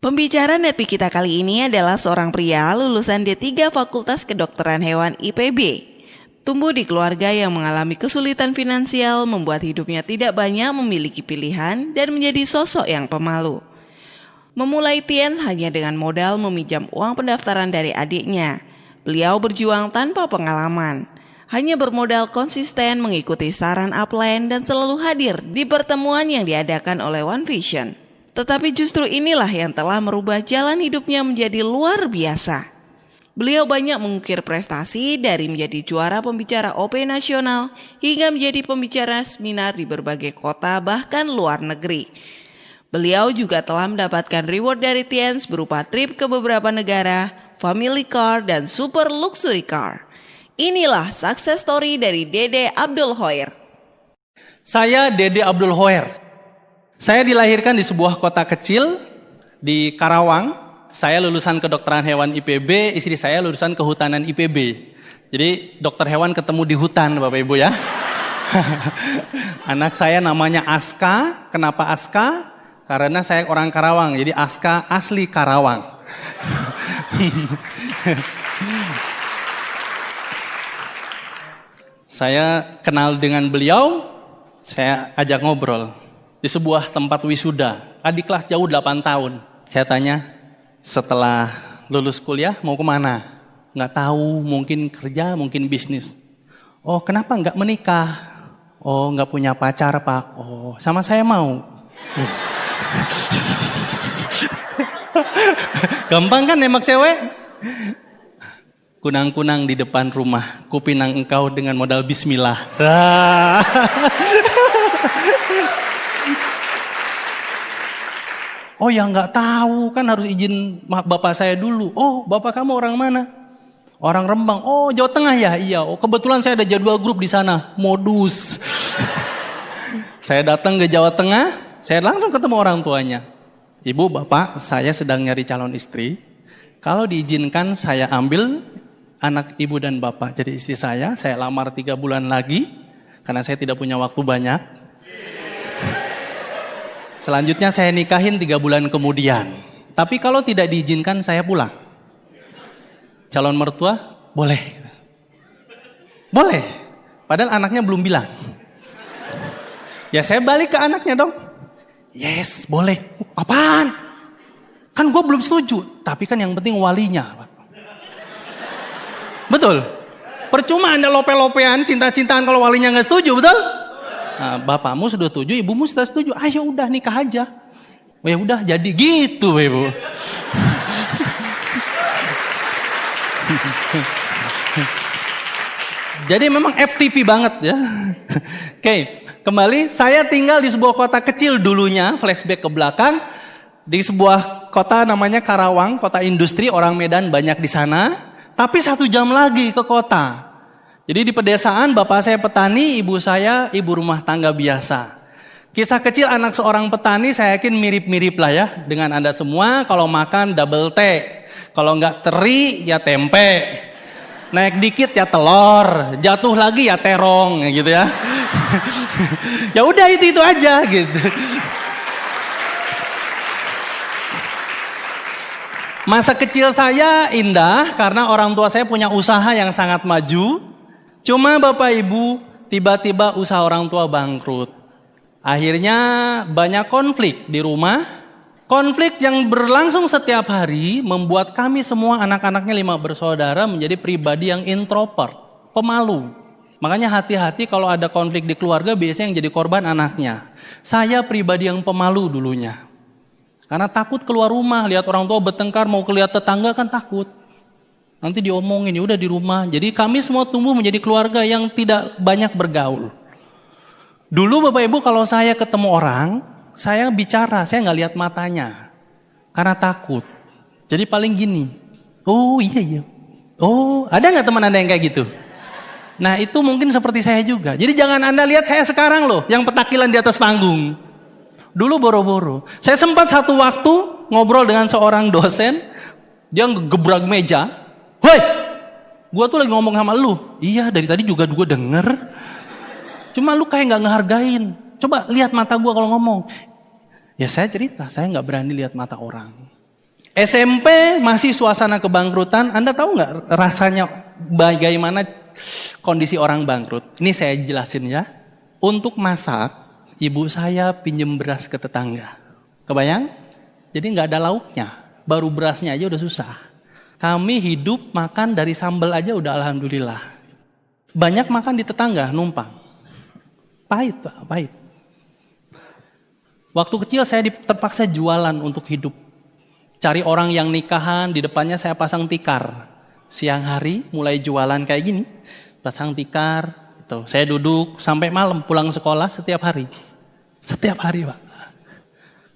Pembicara Netpi kita kali ini adalah seorang pria lulusan D3 Fakultas Kedokteran Hewan IPB. Tumbuh di keluarga yang mengalami kesulitan finansial membuat hidupnya tidak banyak memiliki pilihan dan menjadi sosok yang pemalu. Memulai Tiens hanya dengan modal meminjam uang pendaftaran dari adiknya. Beliau berjuang tanpa pengalaman. Hanya bermodal konsisten mengikuti saran upline dan selalu hadir di pertemuan yang diadakan oleh One Vision. Tetapi justru inilah yang telah merubah jalan hidupnya menjadi luar biasa. Beliau banyak mengukir prestasi dari menjadi juara pembicara OP nasional hingga menjadi pembicara seminar di berbagai kota bahkan luar negeri. Beliau juga telah mendapatkan reward dari Tiens berupa trip ke beberapa negara, family car, dan super luxury car. Inilah success story dari Dede Abdul Hoer. Saya Dede Abdul Hoer. Saya dilahirkan di sebuah kota kecil di Karawang. Saya lulusan kedokteran hewan IPB, istri saya lulusan kehutanan IPB. Jadi dokter hewan ketemu di hutan, Bapak Ibu ya. Anak saya namanya Aska. Kenapa Aska? Karena saya orang Karawang, jadi Aska asli Karawang. Saya kenal dengan beliau, saya ajak ngobrol. Di sebuah tempat wisuda, adik kelas jauh 8 tahun. Saya tanya, setelah lulus kuliah mau kemana? Nggak tahu, mungkin kerja, mungkin bisnis. Oh, kenapa nggak menikah? Oh, nggak punya pacar, Pak. Oh, sama saya mau. Gampang kan nembak cewek? Kunang-kunang di depan rumah, kupinang engkau dengan modal bismillah. Oh ya nggak tahu, kan harus izin bapak saya dulu. Oh, bapak kamu orang mana? Orang Rembang. Oh, Jawa Tengah ya? Iya. Oh, kebetulan saya ada jadwal grup di sana. Modus. Saya datang ke Jawa Tengah, saya langsung ketemu orang tuanya. Ibu, bapak, saya sedang nyari calon istri. Kalau diizinkan saya ambil anak ibu dan bapak jadi istri saya lamar 3 bulan lagi karena saya tidak punya waktu banyak. Selanjutnya saya nikahin 3 bulan kemudian. Tapi kalau tidak diizinkan saya pulang. Calon mertua, boleh. Boleh. Padahal anaknya belum bilang. Ya saya balik ke anaknya dong. Yes, boleh. Apaan? Kan gue belum setuju. Tapi kan yang penting walinya. Betul? Percuma Anda lope-lopean, cinta-cintaan kalau walinya gak setuju, betul? Nah, bapakmu sudah setuju, ibumu sudah setuju. Ayo udah nikah aja. Oh ya udah jadi gitu, Ibu. Jadi memang FTP banget ya. Oke, kembali saya tinggal di sebuah kota kecil dulunya, flashback ke belakang. Di sebuah kota namanya Karawang, kota industri, orang Medan banyak di sana. Tapi 1 jam lagi ke kota. Jadi di pedesaan bapak saya petani, ibu saya ibu rumah tangga biasa. Kisah kecil anak seorang petani saya yakin mirip-mirip lah ya dengan Anda semua. Kalau makan double T, kalau nggak teri ya tempe, naik dikit ya telur, jatuh lagi ya terong gitu ya. Ya udah itu aja gitu. Masa kecil saya indah karena orang tua saya punya usaha yang sangat maju. Cuma Bapak Ibu, tiba-tiba usaha orang tua bangkrut. Akhirnya banyak konflik di rumah. Konflik yang berlangsung setiap hari membuat kami semua anak-anaknya 5 bersaudara menjadi pribadi yang introvert, pemalu. Makanya hati-hati kalau ada konflik di keluarga biasanya yang jadi korban anaknya. Saya pribadi yang pemalu dulunya. Karena takut keluar rumah, lihat orang tua bertengkar, mau lihat tetangga kan takut. Nanti diomongin, ya udah di rumah. Jadi kami semua tumbuh menjadi keluarga yang tidak banyak bergaul. Dulu Bapak Ibu kalau saya ketemu orang, saya bicara, saya nggak lihat matanya. Karena takut. Jadi paling gini, oh iya. Oh, ada nggak teman Anda yang kayak gitu? Nah itu mungkin seperti saya juga. Jadi jangan Anda lihat saya sekarang loh, yang petakilan di atas panggung. Dulu boro-boro. Saya sempat satu waktu ngobrol dengan seorang dosen, dia ngegebrak meja. Woi, gue tuh lagi ngomong sama lu. Iya, dari tadi juga gue denger. Cuma lu kayak gak ngehargain. Coba lihat mata gue kalau ngomong. Ya saya cerita, saya gak berani lihat mata orang. SMP masih suasana kebangkrutan. Anda tahu nggak rasanya bagaimana kondisi orang bangkrut? Ini saya jelasin ya. Untuk masak, ibu saya pinjem beras ke tetangga. Kebayang? Jadi nggak ada lauknya. Baru berasnya aja udah susah. Kami hidup makan dari sambal aja udah alhamdulillah. Banyak makan di tetangga, numpang. Pahit Pak, pahit. Waktu kecil saya terpaksa jualan untuk hidup. Cari orang yang nikahan, di depannya saya pasang tikar. Siang hari mulai jualan kayak gini. Pasang tikar, gitu. Saya duduk sampai malam pulang sekolah setiap hari. Setiap hari Pak.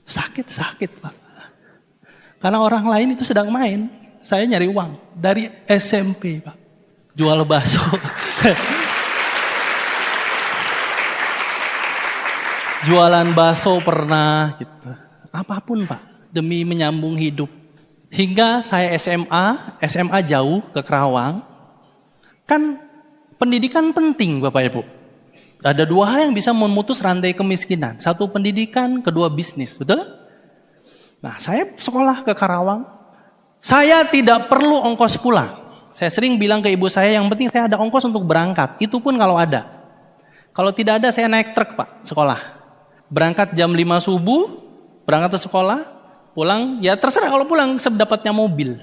Sakit Pak. Karena orang lain itu sedang main. Saya nyari uang. Dari SMP Pak. Jual bakso. Jualan bakso pernah gitu. Apapun Pak. Demi menyambung hidup. Hingga saya SMA jauh ke Kerawang. Kan pendidikan penting Bapak Ibu. Ada dua hal yang bisa memutus rantai kemiskinan. Satu pendidikan, kedua bisnis. Betul? Nah saya sekolah ke Karawang. Saya tidak perlu ongkos pulang. Saya sering bilang ke ibu saya, yang penting saya ada ongkos untuk berangkat. Itu pun kalau ada. Kalau tidak ada saya naik truk Pak, sekolah. Berangkat jam 5 subuh, berangkat ke sekolah, pulang, ya terserah kalau pulang sedapatnya mobil.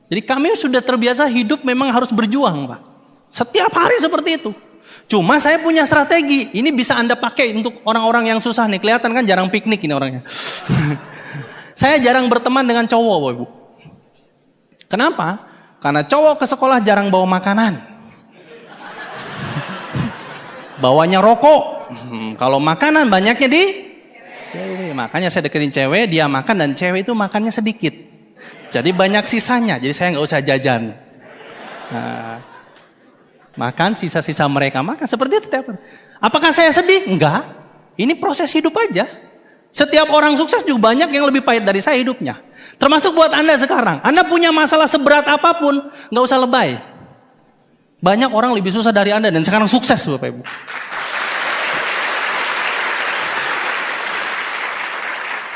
Jadi kami sudah terbiasa hidup memang harus berjuang Pak. Setiap hari seperti itu. Cuma saya punya strategi, ini bisa Anda pakai untuk orang-orang yang susah nih. Kelihatan kan jarang piknik ini orangnya. Saya jarang berteman dengan cowok Bapak Ibu. Kenapa? Karena cowok ke sekolah jarang bawa makanan. Bawanya rokok. Kalau makanan banyaknya di cewek. Makanya saya deketin cewek, dia makan dan cewek itu makannya sedikit. Jadi banyak sisanya, jadi saya nggak usah jajan. Nah, makan sisa-sisa mereka makan seperti itu tiap hari. Apakah saya sedih? Enggak. Ini proses hidup aja. Setiap orang sukses juga banyak yang lebih pahit dari saya hidupnya. Termasuk buat Anda sekarang. Anda punya masalah seberat apapun, nggak usah lebay. Banyak orang lebih susah dari Anda dan sekarang sukses Bapak Ibu.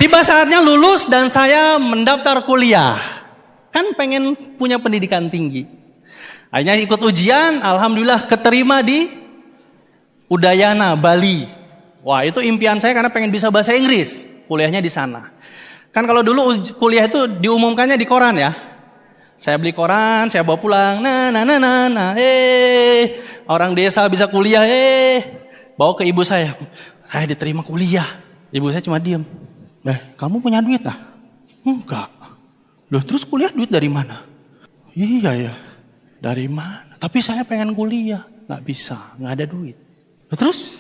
Tiba saatnya lulus dan saya mendaftar kuliah. Kan pengen punya pendidikan tinggi. Akhirnya ikut ujian, alhamdulillah keterima di Udayana, Bali. Wah itu impian saya karena pengen bisa bahasa Inggris. Kuliahnya di sana. Kan kalau dulu kuliah itu diumumkannya di koran ya. Saya beli koran, saya bawa pulang. Orang desa bisa kuliah, bawa ke ibu saya. Saya diterima kuliah. Ibu saya cuma diem. Kamu punya duit lah? Enggak. Loh terus kuliah duit dari mana? Iya ya. Dari mana? Tapi saya pengen kuliah. Nggak bisa, nggak ada duit. Loh, terus?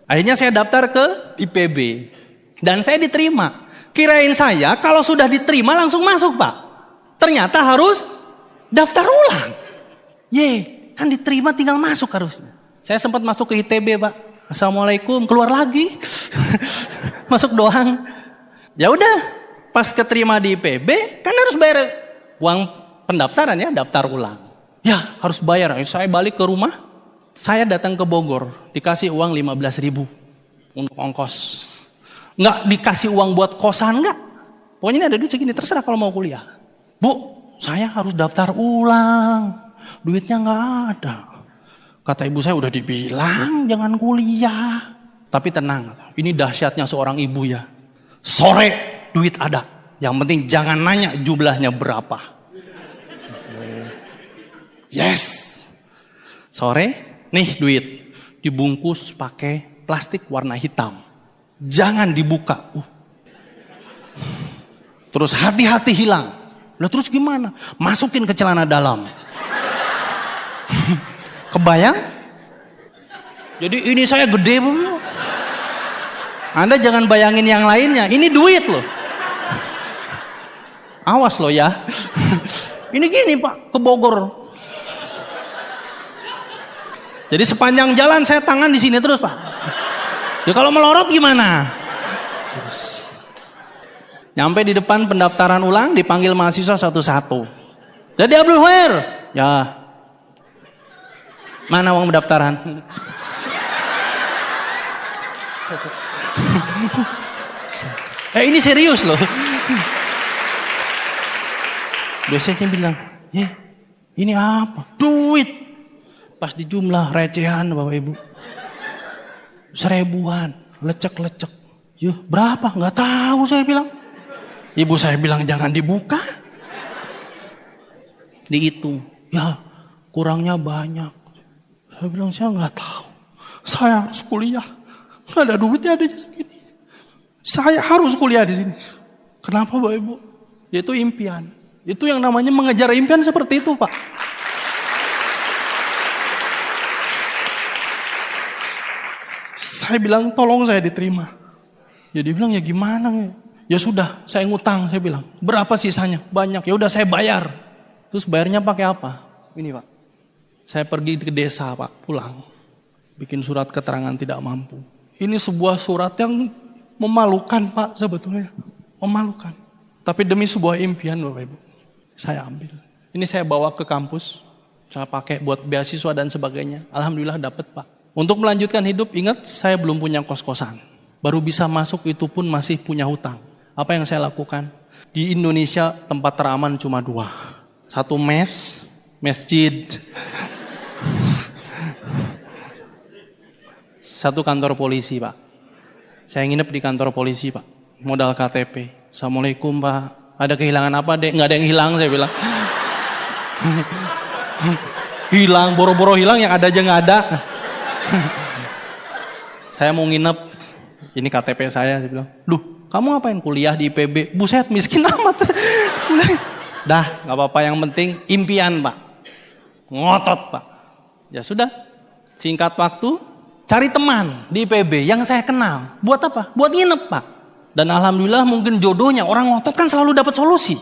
Akhirnya saya daftar ke IPB. Dan saya diterima. Kirain saya kalau sudah diterima langsung masuk Pak. Ternyata harus daftar ulang. Kan diterima tinggal masuk harusnya. Saya sempat masuk ke ITB Pak. Assalamualaikum, keluar lagi. Masuk doang. Ya udah, pas keterima di IPB kan harus bayar uang pendaftaran ya, daftar ulang. Ya harus bayar. Saya balik ke rumah, saya datang ke Bogor, dikasih uang 15.000 untuk ongkos. Nggak dikasih uang buat kosan, nggak. Pokoknya ini ada duit segini, terserah kalau mau kuliah. Bu, saya harus daftar ulang, duitnya nggak ada. Kata ibu saya udah dibilang jangan kuliah. Tapi tenang, ini dahsyatnya seorang ibu ya. Sore duit ada, yang penting jangan nanya jumlahnya berapa. Yes. Sore, nih duit dibungkus pakai plastik warna hitam. Jangan dibuka. Terus hati-hati hilang. Lah terus gimana? Masukin ke celana dalam. Kebayang? Jadi ini saya gede Bu. Anda jangan bayangin yang lainnya. Ini duit loh. Awas loh ya. Ini gini Pak, ke Bogor. Jadi sepanjang jalan saya tangan di sini terus Pak. Ya kalau melorot gimana? Nyampe di depan pendaftaran ulang, dipanggil mahasiswa satu-satu. Jadi Abdul Khair, ya. Mana uang pendaftaran? Ini serius loh. Biasanya bilang, ini apa? Duit. Pas dijumlah recehan Bapak Ibu. 1000-an, lecek-lecek. Berapa? Nggak tahu saya bilang. Ibu saya bilang jangan dibuka. Dihitung, kurangnya banyak. Saya bilang saya nggak tahu. Saya harus kuliah. Nggak ada duitnya ada segini. Saya harus kuliah di sini. Kenapa Bapak Ibu? Itu impian. Itu yang namanya mengejar impian seperti itu Pak. Saya bilang tolong saya diterima. Ya dia bilang ya gimana ya? Ya sudah saya ngutang saya bilang. Berapa sisanya? Banyak. Ya udah saya bayar. Terus bayarnya pakai apa? Ini Pak. Saya pergi ke desa Pak, pulang. Bikin surat keterangan tidak mampu. Ini sebuah surat yang memalukan Pak sebetulnya. Memalukan. Tapi demi sebuah impian Bapak Ibu. Saya ambil. Ini saya bawa ke kampus. Saya pakai buat beasiswa dan sebagainya. Alhamdulillah dapat Pak. Untuk melanjutkan hidup, ingat saya belum punya kos-kosan. Baru bisa masuk itu pun masih punya hutang. Apa yang saya lakukan? Di Indonesia tempat teraman cuma 2. Satu masjid. Satu kantor polisi Pak. Saya nginep di kantor polisi Pak. Modal KTP. Assalamualaikum Pak. Ada kehilangan apa dek? Nggak ada yang hilang saya bilang. Hilang, boro-boro hilang yang ada aja nggak ada. Saya mau nginep. Ini KTP saya bilang. Loh, kamu ngapain kuliah di IPB? Buset, miskin amat. Dah, nggak apa-apa. Yang penting impian Pak. Ngotot Pak. Ya sudah. Singkat waktu, cari teman di IPB yang saya kenal. Buat apa? Buat nginep Pak. Dan alhamdulillah mungkin jodohnya orang ngotot kan selalu dapat solusi.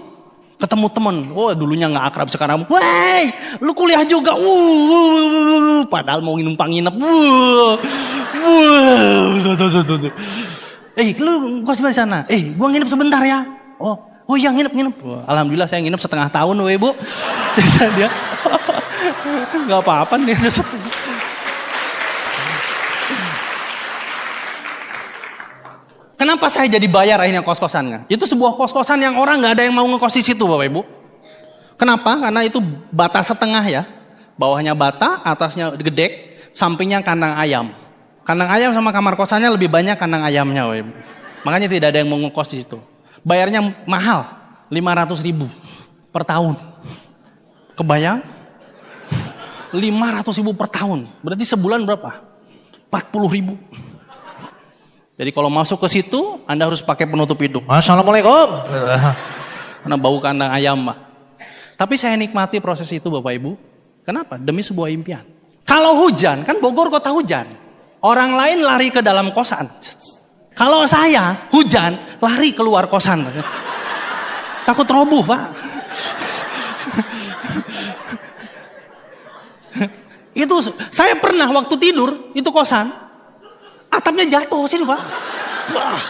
Ketemu teman, dulunya nggak akrab sekarang, woi, lu kuliah juga, padahal mau numpang nginep, lu kos di sana, gua nginep sebentar ya, oh iya nginep, alhamdulillah saya nginep setengah tahun, Bu, dia, nggak apa-apa nih. Kenapa saya jadi bayar akhirnya kos-kosannya? Itu sebuah kos-kosan yang orang nggak ada yang mau ngekos di situ Bapak Ibu. Kenapa? Karena itu bata setengah ya. Bawahnya bata, atasnya gedek, sampingnya kandang ayam. Kandang ayam sama kamar kosannya lebih banyak kandang ayamnya Bapak Ibu. Makanya tidak ada yang mau ngekos di situ. Bayarnya mahal, 500.000 per tahun. Kebayang? 500.000 per tahun. Berarti sebulan berapa? 40.000. Jadi kalau masuk ke situ, Anda harus pakai penutup hidung. Assalamualaikum. Karena bau kandang ayam, Pak. Tapi saya nikmati proses itu, Bapak Ibu. Kenapa? Demi sebuah impian. Kalau hujan, kan Bogor kota hujan. Orang lain lari ke dalam kosan. Kalau saya hujan, lari keluar kosan. Takut roboh, Pak. Itu saya pernah waktu tidur, itu kosan. Atapnya jatuh sini Pak. Wah.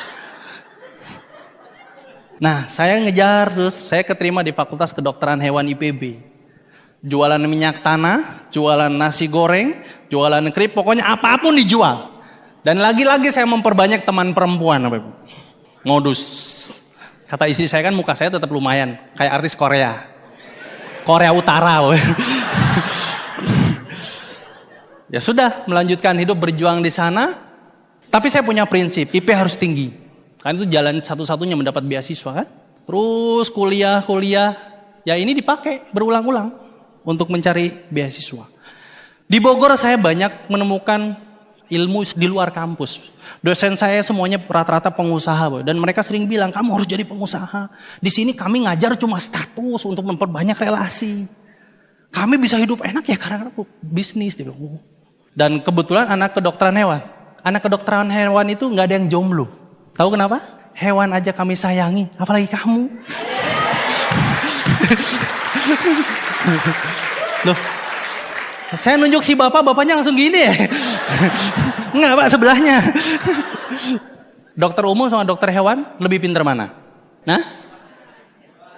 Nah saya ngejar terus, saya keterima di Fakultas Kedokteran Hewan IPB. Jualan minyak tanah, jualan nasi goreng, jualan keripik, pokoknya apapun dijual. Dan lagi-lagi saya memperbanyak teman perempuan. Modus. Kata istri saya kan muka saya tetap lumayan, kayak artis Korea. Korea Utara. Ya sudah, melanjutkan hidup berjuang di sana. Tapi saya punya prinsip, IP harus tinggi. Karena itu jalan satu-satunya mendapat beasiswa kan. Terus kuliah. Ya ini dipakai berulang-ulang untuk mencari beasiswa. Di Bogor saya banyak menemukan ilmu di luar kampus. Dosen saya semuanya rata-rata pengusaha. Dan mereka sering bilang, kamu harus jadi pengusaha. Di sini kami ngajar cuma status untuk memperbanyak relasi. Kami bisa hidup enak ya karena bisnis. Dan kebetulan anak kedokteran hewan. Anak kedokteran hewan itu nggak ada yang jomblo. Tahu kenapa? Hewan aja kami sayangi, apalagi kamu. Loh, saya nunjuk si bapaknya langsung gini ya. Enggak Pak, sebelahnya. Dokter umum sama dokter hewan lebih pintar mana? Nah,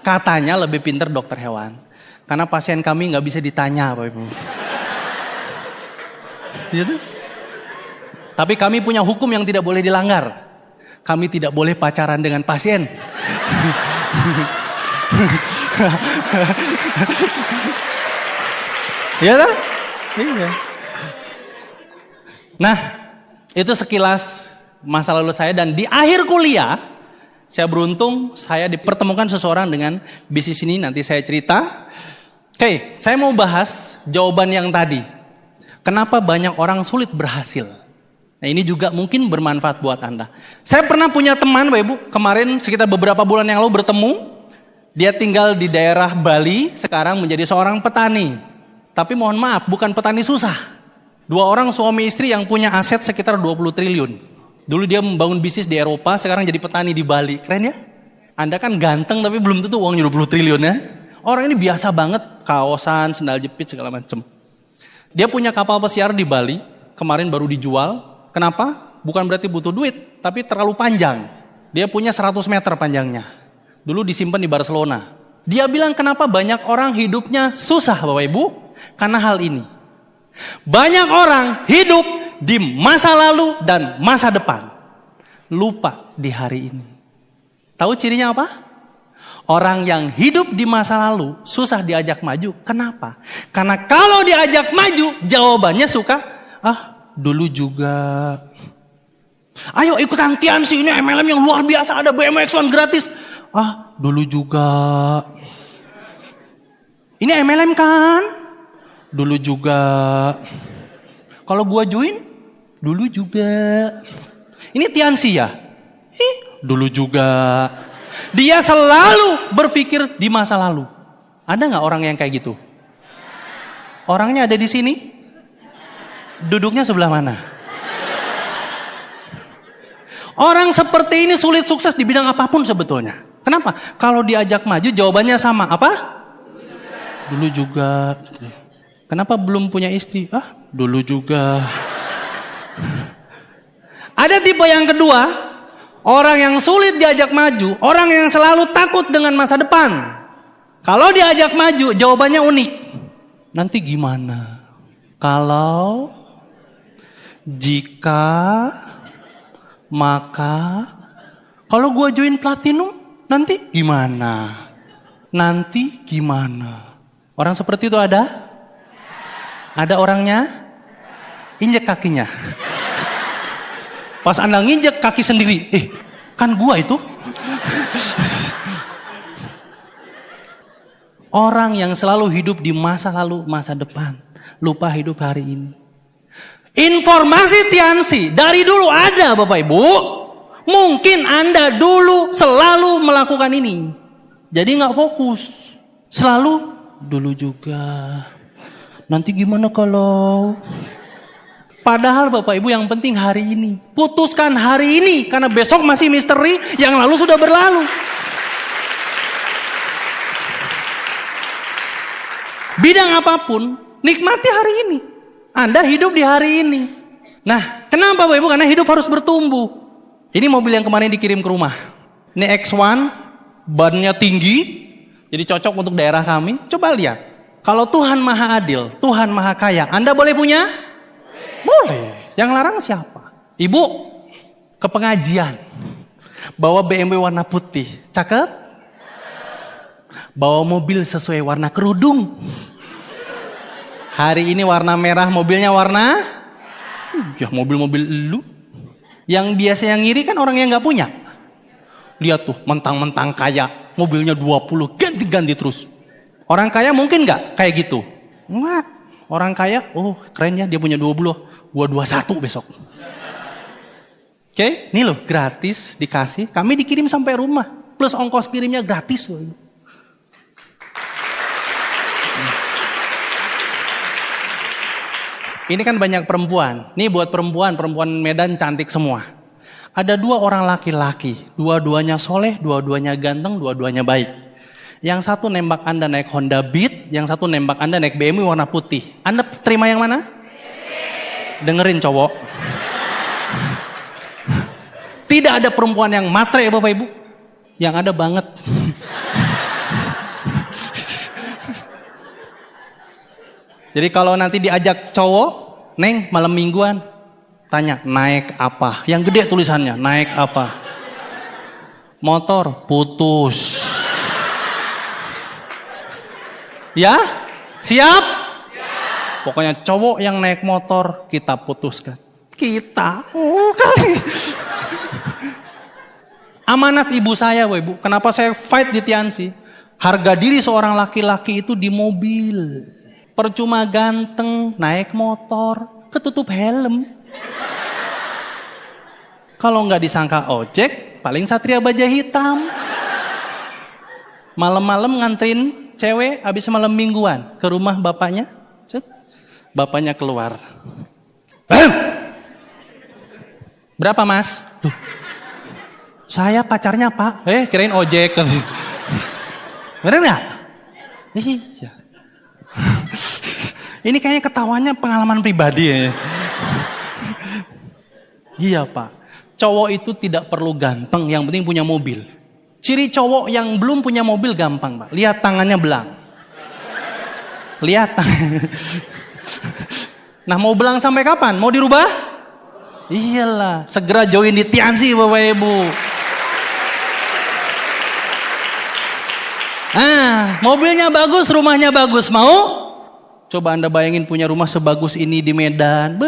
katanya lebih pintar dokter hewan. Karena pasien kami nggak bisa ditanya, Bapak Ibu. Gitu? Tapi kami punya hukum yang tidak boleh dilanggar. Kami tidak boleh pacaran dengan pasien. Iya kan? Iya. Nah, itu sekilas masa lalu saya, dan di akhir kuliah saya beruntung saya dipertemukan seseorang dengan bisnis ini, nanti saya cerita. Oke, saya mau bahas jawaban yang tadi. Kenapa banyak orang sulit berhasil? Nah, ini juga mungkin bermanfaat buat Anda. Saya pernah punya teman, Bapak Ibu, kemarin sekitar beberapa bulan yang lalu bertemu. Dia tinggal di daerah Bali, sekarang menjadi seorang petani. Tapi mohon maaf, bukan petani susah. 2 orang suami istri yang punya aset sekitar 20 triliun. Dulu dia membangun bisnis di Eropa, sekarang jadi petani di Bali. Keren ya? Anda kan ganteng tapi belum tentu uangnya 20 triliun ya. Orang ini biasa banget, kaosan, sendal jepit, segala macam. Dia punya kapal pesiar di Bali, kemarin baru dijual. Kenapa? Bukan berarti butuh duit, tapi terlalu panjang. Dia punya 100 meter panjangnya. Dulu disimpan di Barcelona. Dia bilang kenapa banyak orang hidupnya susah Bapak Ibu? Karena hal ini. Banyak orang hidup di masa lalu dan masa depan. Lupa di hari ini. Tahu cirinya apa? Orang yang hidup di masa lalu susah diajak maju. Kenapa? Karena kalau diajak maju, jawabannya suka, dulu juga. Ayo ikutan Tiansi, ini MLM yang luar biasa, ada BMW X1 gratis. Dulu juga. Ini MLM kan? Dulu juga. Kalau gua join, dulu juga. Ini Tiansi ya? Dulu juga. Dia selalu berpikir di masa lalu. Ada nggak orang yang kayak gitu? Orangnya ada di sini? Duduknya sebelah mana? Orang seperti ini sulit sukses di bidang apapun sebetulnya. Kenapa? Kalau diajak maju jawabannya sama. Apa? Dulu juga. Kenapa belum punya istri? Dulu juga. Ada tipe yang kedua, orang yang sulit diajak maju, orang yang selalu takut dengan masa depan. Kalau diajak maju, jawabannya unik. Nanti gimana? Kalau, jika, maka, kalau gua join platinum, nanti gimana? Nanti gimana? Orang seperti itu ada? Ada orangnya? Injek kakinya. Pas Anda nginjek kaki sendiri, kan gua itu. Orang yang selalu hidup di masa lalu, masa depan, lupa hidup hari ini. Informasi Tiansi dari dulu ada Bapak Ibu. Mungkin Anda dulu selalu melakukan ini. Jadi nggak fokus. Selalu dulu juga. Nanti gimana kalau? Padahal Bapak Ibu yang penting hari ini. Putuskan hari ini. Karena besok masih misteri, yang lalu sudah berlalu. Bidang apapun, nikmati hari ini. Anda hidup di hari ini. Nah, kenapa Bapak Ibu? Karena hidup harus bertumbuh. Ini mobil yang kemarin dikirim ke rumah. Ini X1, bannya tinggi, jadi cocok untuk daerah kami. Coba lihat. Kalau Tuhan Maha Adil, Tuhan Maha Kaya, Anda boleh punya? Boleh. Yang larang siapa? Ibu, ke pengajian. Bawa BMW warna putih. Cakep? Bawa mobil sesuai warna kerudung. Hari ini warna merah, mobilnya warna? Ya mobil-mobil lu. Yang biasa yang ngiri kan orang yang gak punya. Lihat tuh, mentang-mentang kaya. Mobilnya 20, ganti-ganti terus. Orang kaya mungkin gak kayak gitu? Enggak. Orang kaya, keren ya dia punya 20. Gua 21 besok. Oke, ini loh gratis dikasih. Kami dikirim sampai rumah. Plus ongkos kirimnya gratis loh. Ini kan banyak perempuan. Nih buat perempuan Medan cantik semua. Ada 2 orang laki-laki. Dua-duanya soleh, dua-duanya ganteng, dua-duanya baik. Yang satu nembak Anda naik Honda Beat, yang satu nembak Anda naik BMW warna putih. Anda terima yang mana? Dengerin cowok. Tidak ada perempuan yang matre ya Bapak Ibu. Yang ada banget. Jadi kalau nanti diajak cowok, Neng malam mingguan, tanya naik apa? Yang gede tulisannya, naik apa? Motor, putus. Ya? Siap? Pokoknya cowok yang naik motor kita putuskan. Kita. Oh, kali. Amanat ibu saya, Ibu. Kenapa saya fight di Tiansi? Harga diri seorang laki-laki itu di mobil. Percuma ganteng, naik motor, ketutup helm. Kalau nggak disangka ojek, paling Satria Baja Hitam. Malam-malam nganterin cewek habis malam mingguan ke rumah bapaknya. Cet. Bapaknya keluar. Berapa mas? Duh. Saya pacarnya pak. Kirain ojek. Bener nggak? Iya. Ini kayaknya ketawanya pengalaman pribadi ya. Iya pak. Cowok itu tidak perlu ganteng, yang penting punya mobil. Ciri cowok yang belum punya mobil gampang pak. Lihat tangannya belang. Lihat. Nah mau belang sampai kapan? Mau dirubah? Iyalah, segera join di Tiansi Bapak Ibu. Mobilnya bagus, rumahnya bagus, mau? Coba Anda bayangin punya rumah sebagus ini di Medan.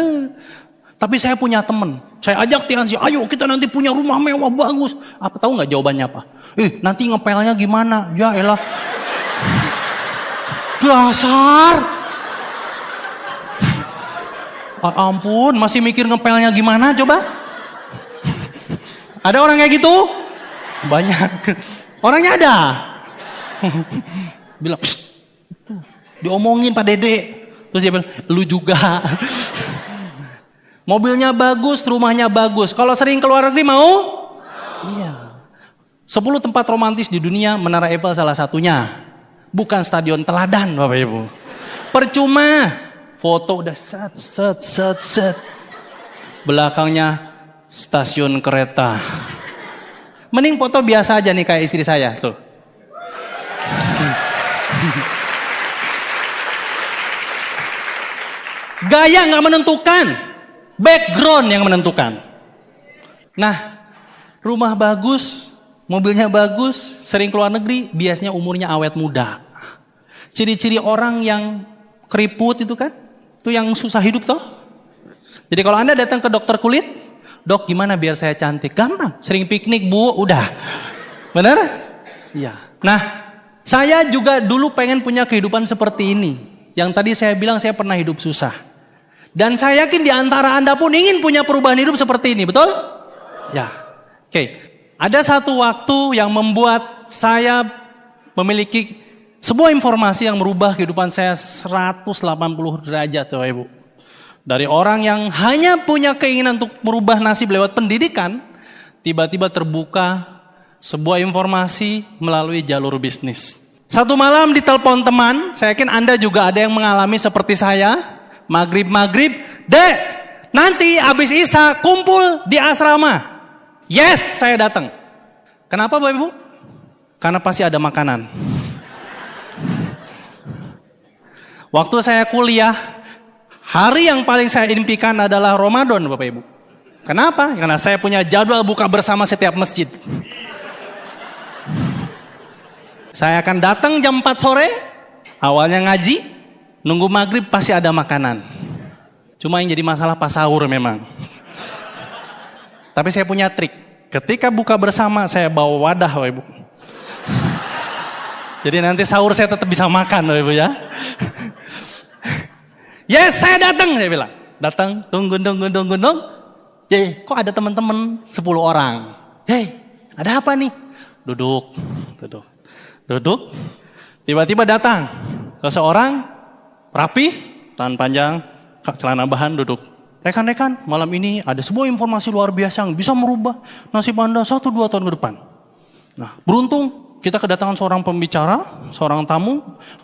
Tapi saya punya teman, saya ajak Tiansi, ayo kita nanti punya rumah mewah bagus. Apa tahu nggak jawabannya apa? Nanti ngepelnya gimana? Ya elah. Dasar. Ampun, masih mikir ngepelnya gimana coba? Ada orang kayak gitu? Banyak. Orangnya ada. Bilang, diomongin Pak Dede. Terus dia bilang, lu juga. Mobilnya bagus, rumahnya bagus. Kalau sering keluar negeri mau? Iya. 10 tempat romantis di dunia, Menara Eiffel salah satunya. Bukan Stadion Teladan Bapak Ibu. Percuma. Foto udah set. Belakangnya stasiun kereta. Mending foto biasa aja nih kayak istri saya tuh. Gaya nggak menentukan, background yang menentukan. Nah, rumah bagus, mobilnya bagus, sering keluar negeri, biasanya umurnya awet muda. Ciri-ciri orang yang keriput itu kan, itu yang susah hidup toh. Jadi kalau Anda datang ke dokter kulit, dok gimana biar saya cantik? Gampang, sering piknik bu, udah. Bener? Iya. Nah, saya juga dulu pengen punya kehidupan seperti ini. Yang tadi saya bilang saya pernah hidup susah. Dan saya yakin di antara Anda pun ingin punya perubahan hidup seperti ini, betul? Ya. Oke. Ada satu waktu yang membuat saya memiliki sebuah informasi yang merubah kehidupan saya 180 derajat, Bapak Ibu. Dari orang yang hanya punya keinginan untuk merubah nasib lewat pendidikan, tiba-tiba terbuka sebuah informasi melalui jalur bisnis. Satu malam ditelepon teman, saya yakin Anda juga ada yang mengalami seperti saya, maghrib, Dek, nanti habis Isya kumpul di asrama. Yes, saya datang. Kenapa Bapak Ibu? Karena pasti ada makanan. Waktu saya kuliah, hari yang paling saya impikan adalah Ramadan Bapak Ibu. Kenapa? Karena saya punya jadwal buka bersama setiap masjid. Saya akan datang jam 4 sore, awalnya ngaji, nunggu maghrib pasti ada makanan. Cuma yang jadi masalah pas sahur memang. Tapi saya punya trik. Ketika buka bersama saya bawa wadah Bapak Ibu. Jadi nanti sahur saya tetap bisa makan Bapak Ibu ya. Yes, saya datang, saya bilang. Datang, tunggu. Kok ada teman-teman 10 orang. Ada apa nih? Duduk. Tiba-tiba datang seseorang rapi, tangan panjang, celana bahan, duduk. Rekan-rekan, malam ini ada sebuah informasi luar biasa yang bisa merubah nasib Anda 1-2 tahun ke depan. Nah, beruntung kita kedatangan seorang pembicara, seorang tamu.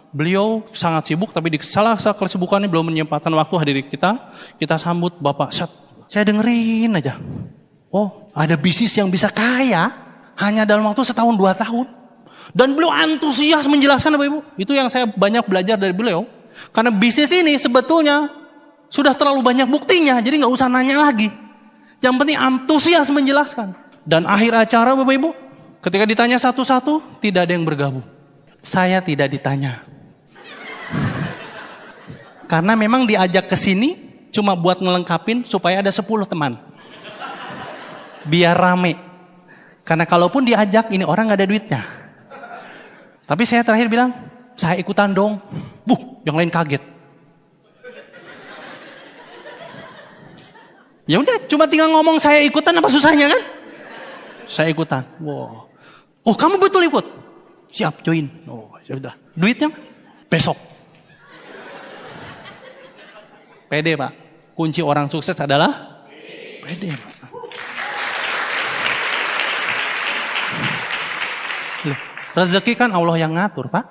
Beliau sangat sibuk, tapi di salah satu kesibukannya belum menyempatkan waktu hadiri kita. Kita sambut Bapak. Saya dengerin aja. Oh, ada bisnis yang bisa kaya hanya dalam waktu 1-2 tahun. Dan beliau antusias menjelaskan Bapak Ibu. Itu yang saya banyak belajar dari beliau. Karena bisnis ini sebetulnya sudah terlalu banyak buktinya, jadi nggak usah nanya lagi. Yang penting antusias menjelaskan. Dan akhir acara Bapak Ibu, ketika ditanya satu-satu, tidak ada yang bergabung. Saya tidak ditanya. Karena memang diajak ke sini cuma buat ngelengkapin supaya ada 10 teman. Biar rame. Karena kalaupun diajak ini orang gak ada duitnya. Tapi saya terakhir bilang, saya ikutan dong. Yang lain kaget. Ya udah, cuma tinggal ngomong saya ikutan, apa susahnya kan? Saya ikutan. Wow. Oh, kamu betul ikut? Siap, join. Oh, ya udah. Duitnya besok. Pede, Pak. Kunci orang sukses adalah pede, Pak. Rezeki kan Allah yang ngatur, Pak.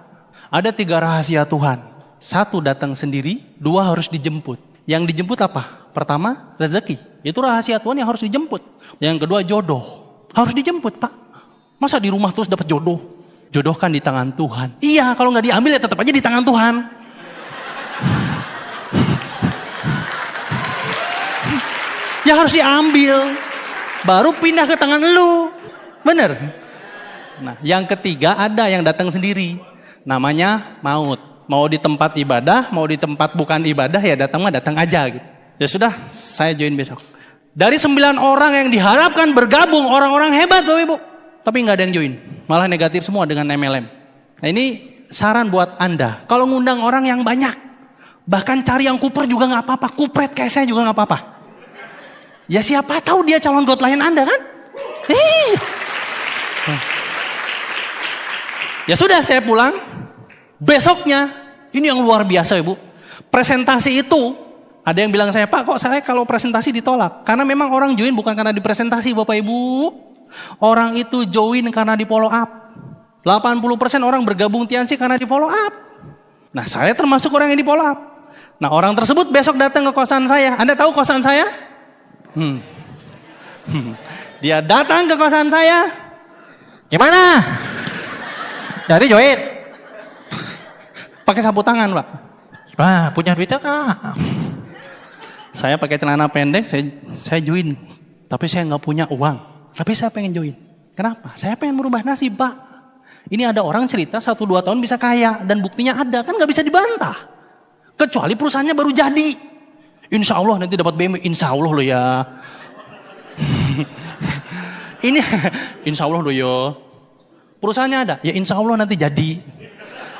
Ada 3 rahasia Tuhan. 1 datang sendiri, 2 harus dijemput. Yang dijemput apa? Pertama, rezeki. Itu rahasia Tuhan yang harus dijemput. Yang kedua, jodoh. Harus dijemput, Pak. Masa di rumah terus dapat jodoh? Jodoh kan di tangan Tuhan. Iya, kalau nggak diambil ya tetap aja di tangan Tuhan. Ya harus diambil. Baru pindah ke tangan lu. Bener? Nah, yang ketiga ada yang datang sendiri. Namanya maut. Mau di tempat ibadah, mau di tempat bukan ibadah, ya datang mah datang aja gitu. Ya sudah, saya join besok. Dari 9 orang yang diharapkan bergabung, orang-orang hebat Bapak Ibu. Tapi nggak ada yang join. Malah negatif semua dengan MLM. Nah ini saran buat Anda. Kalau ngundang orang yang banyak, bahkan cari yang kuper juga nggak apa-apa. Kupret kayak saya juga nggak apa-apa. Ya siapa tahu dia calon god lain Anda kan? Ya sudah, saya pulang. Besoknya, ini yang luar biasa Ibu. Presentasi itu, ada yang bilang saya, Pak kok saya kalau presentasi ditolak? Karena memang orang join bukan karena dipresentasi Bapak Ibu. Orang itu join karena di follow up. 80% orang bergabung Tiansi karena di follow up. Nah saya termasuk orang yang di follow up. Nah orang tersebut besok datang ke kosan saya. Anda tahu kosan saya? Dia datang ke kosan saya. Gimana? Jadi join. Pakai sapu tangan, Pak. Wah, punya duitnya Kak. Saya pakai celana pendek, saya join. Tapi saya nggak punya uang. Tapi saya pengen join. Kenapa? Saya pengen merubah nasib, Pak. Ini ada orang cerita 1-2 tahun bisa kaya. Dan buktinya ada, kan nggak bisa dibantah. Kecuali perusahaannya baru jadi. Insya Allah nanti dapat BMW. Insya Allah loh ya. Ini insya Allah loh ya. Perusahaannya ada. Ya insya Allah nanti jadi.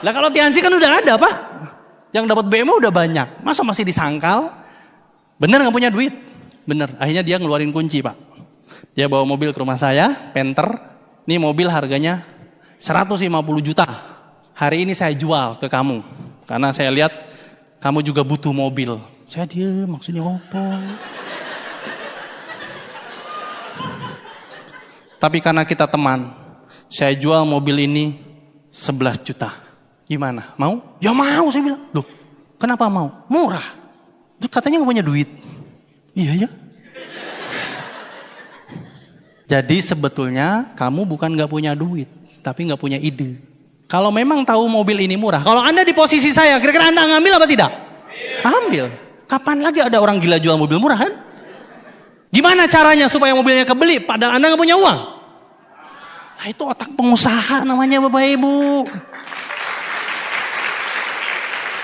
Lah kalau Tiansi kan udah ada, Pak. Yang dapat BMW udah banyak. Masa masih disangkal? Bener nggak punya duit? Bener. Akhirnya dia ngeluarin kunci, Pak. Dia bawa mobil ke rumah saya, Panther. Ini mobil harganya 150 juta. Hari ini saya jual ke kamu. Karena saya lihat kamu juga butuh mobil. Saya diem, maksudnya apa? Tapi karena kita teman, saya jual mobil ini 11 juta. Gimana? Mau? Ya mau, saya bilang. Loh, kenapa mau? Murah. Terus katanya gak punya duit. Iya ya. Jadi sebetulnya kamu bukan gak punya duit, tapi gak punya ide. Kalau memang tahu mobil ini murah, kalau Anda di posisi saya, kira-kira Anda ngambil apa tidak? Ambil. Kapan lagi ada orang gila jual mobil murah kan? Gimana caranya supaya mobilnya kebeli padahal Anda gak punya uang? Nah itu otak pengusaha namanya Bapak Ibu.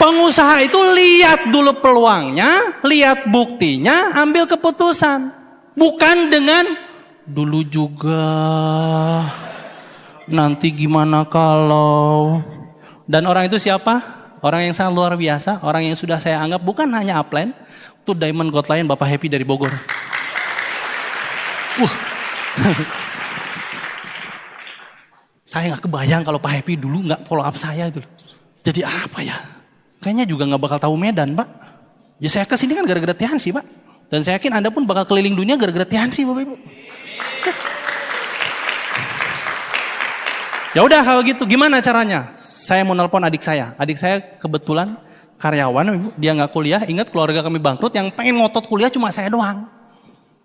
Pengusaha itu lihat dulu peluangnya, lihat buktinya, ambil keputusan. Bukan dengan dulu juga, nanti gimana kalau. Dan orang itu siapa? Orang yang sangat luar biasa, orang yang sudah saya anggap bukan hanya upline, itu Diamond God Lion Bapak Happy dari Bogor. Saya gak kebayang kalau Pak Happy dulu gak follow up saya itu. Jadi apa ya? Kayaknya juga gak bakal tahu Medan, Pak. Ya saya kesini kan gara-gara Tiansi, Pak. Dan saya yakin Anda pun bakal keliling dunia gara-gara Tiansi, Bapak Ibu. Ya udah kalau gitu, gimana caranya? Saya mau nelpon adik saya. Adik saya kebetulan karyawan, Ibu. Dia nggak kuliah. Ingat keluarga kami bangkrut, yang pengen ngotot kuliah cuma saya doang.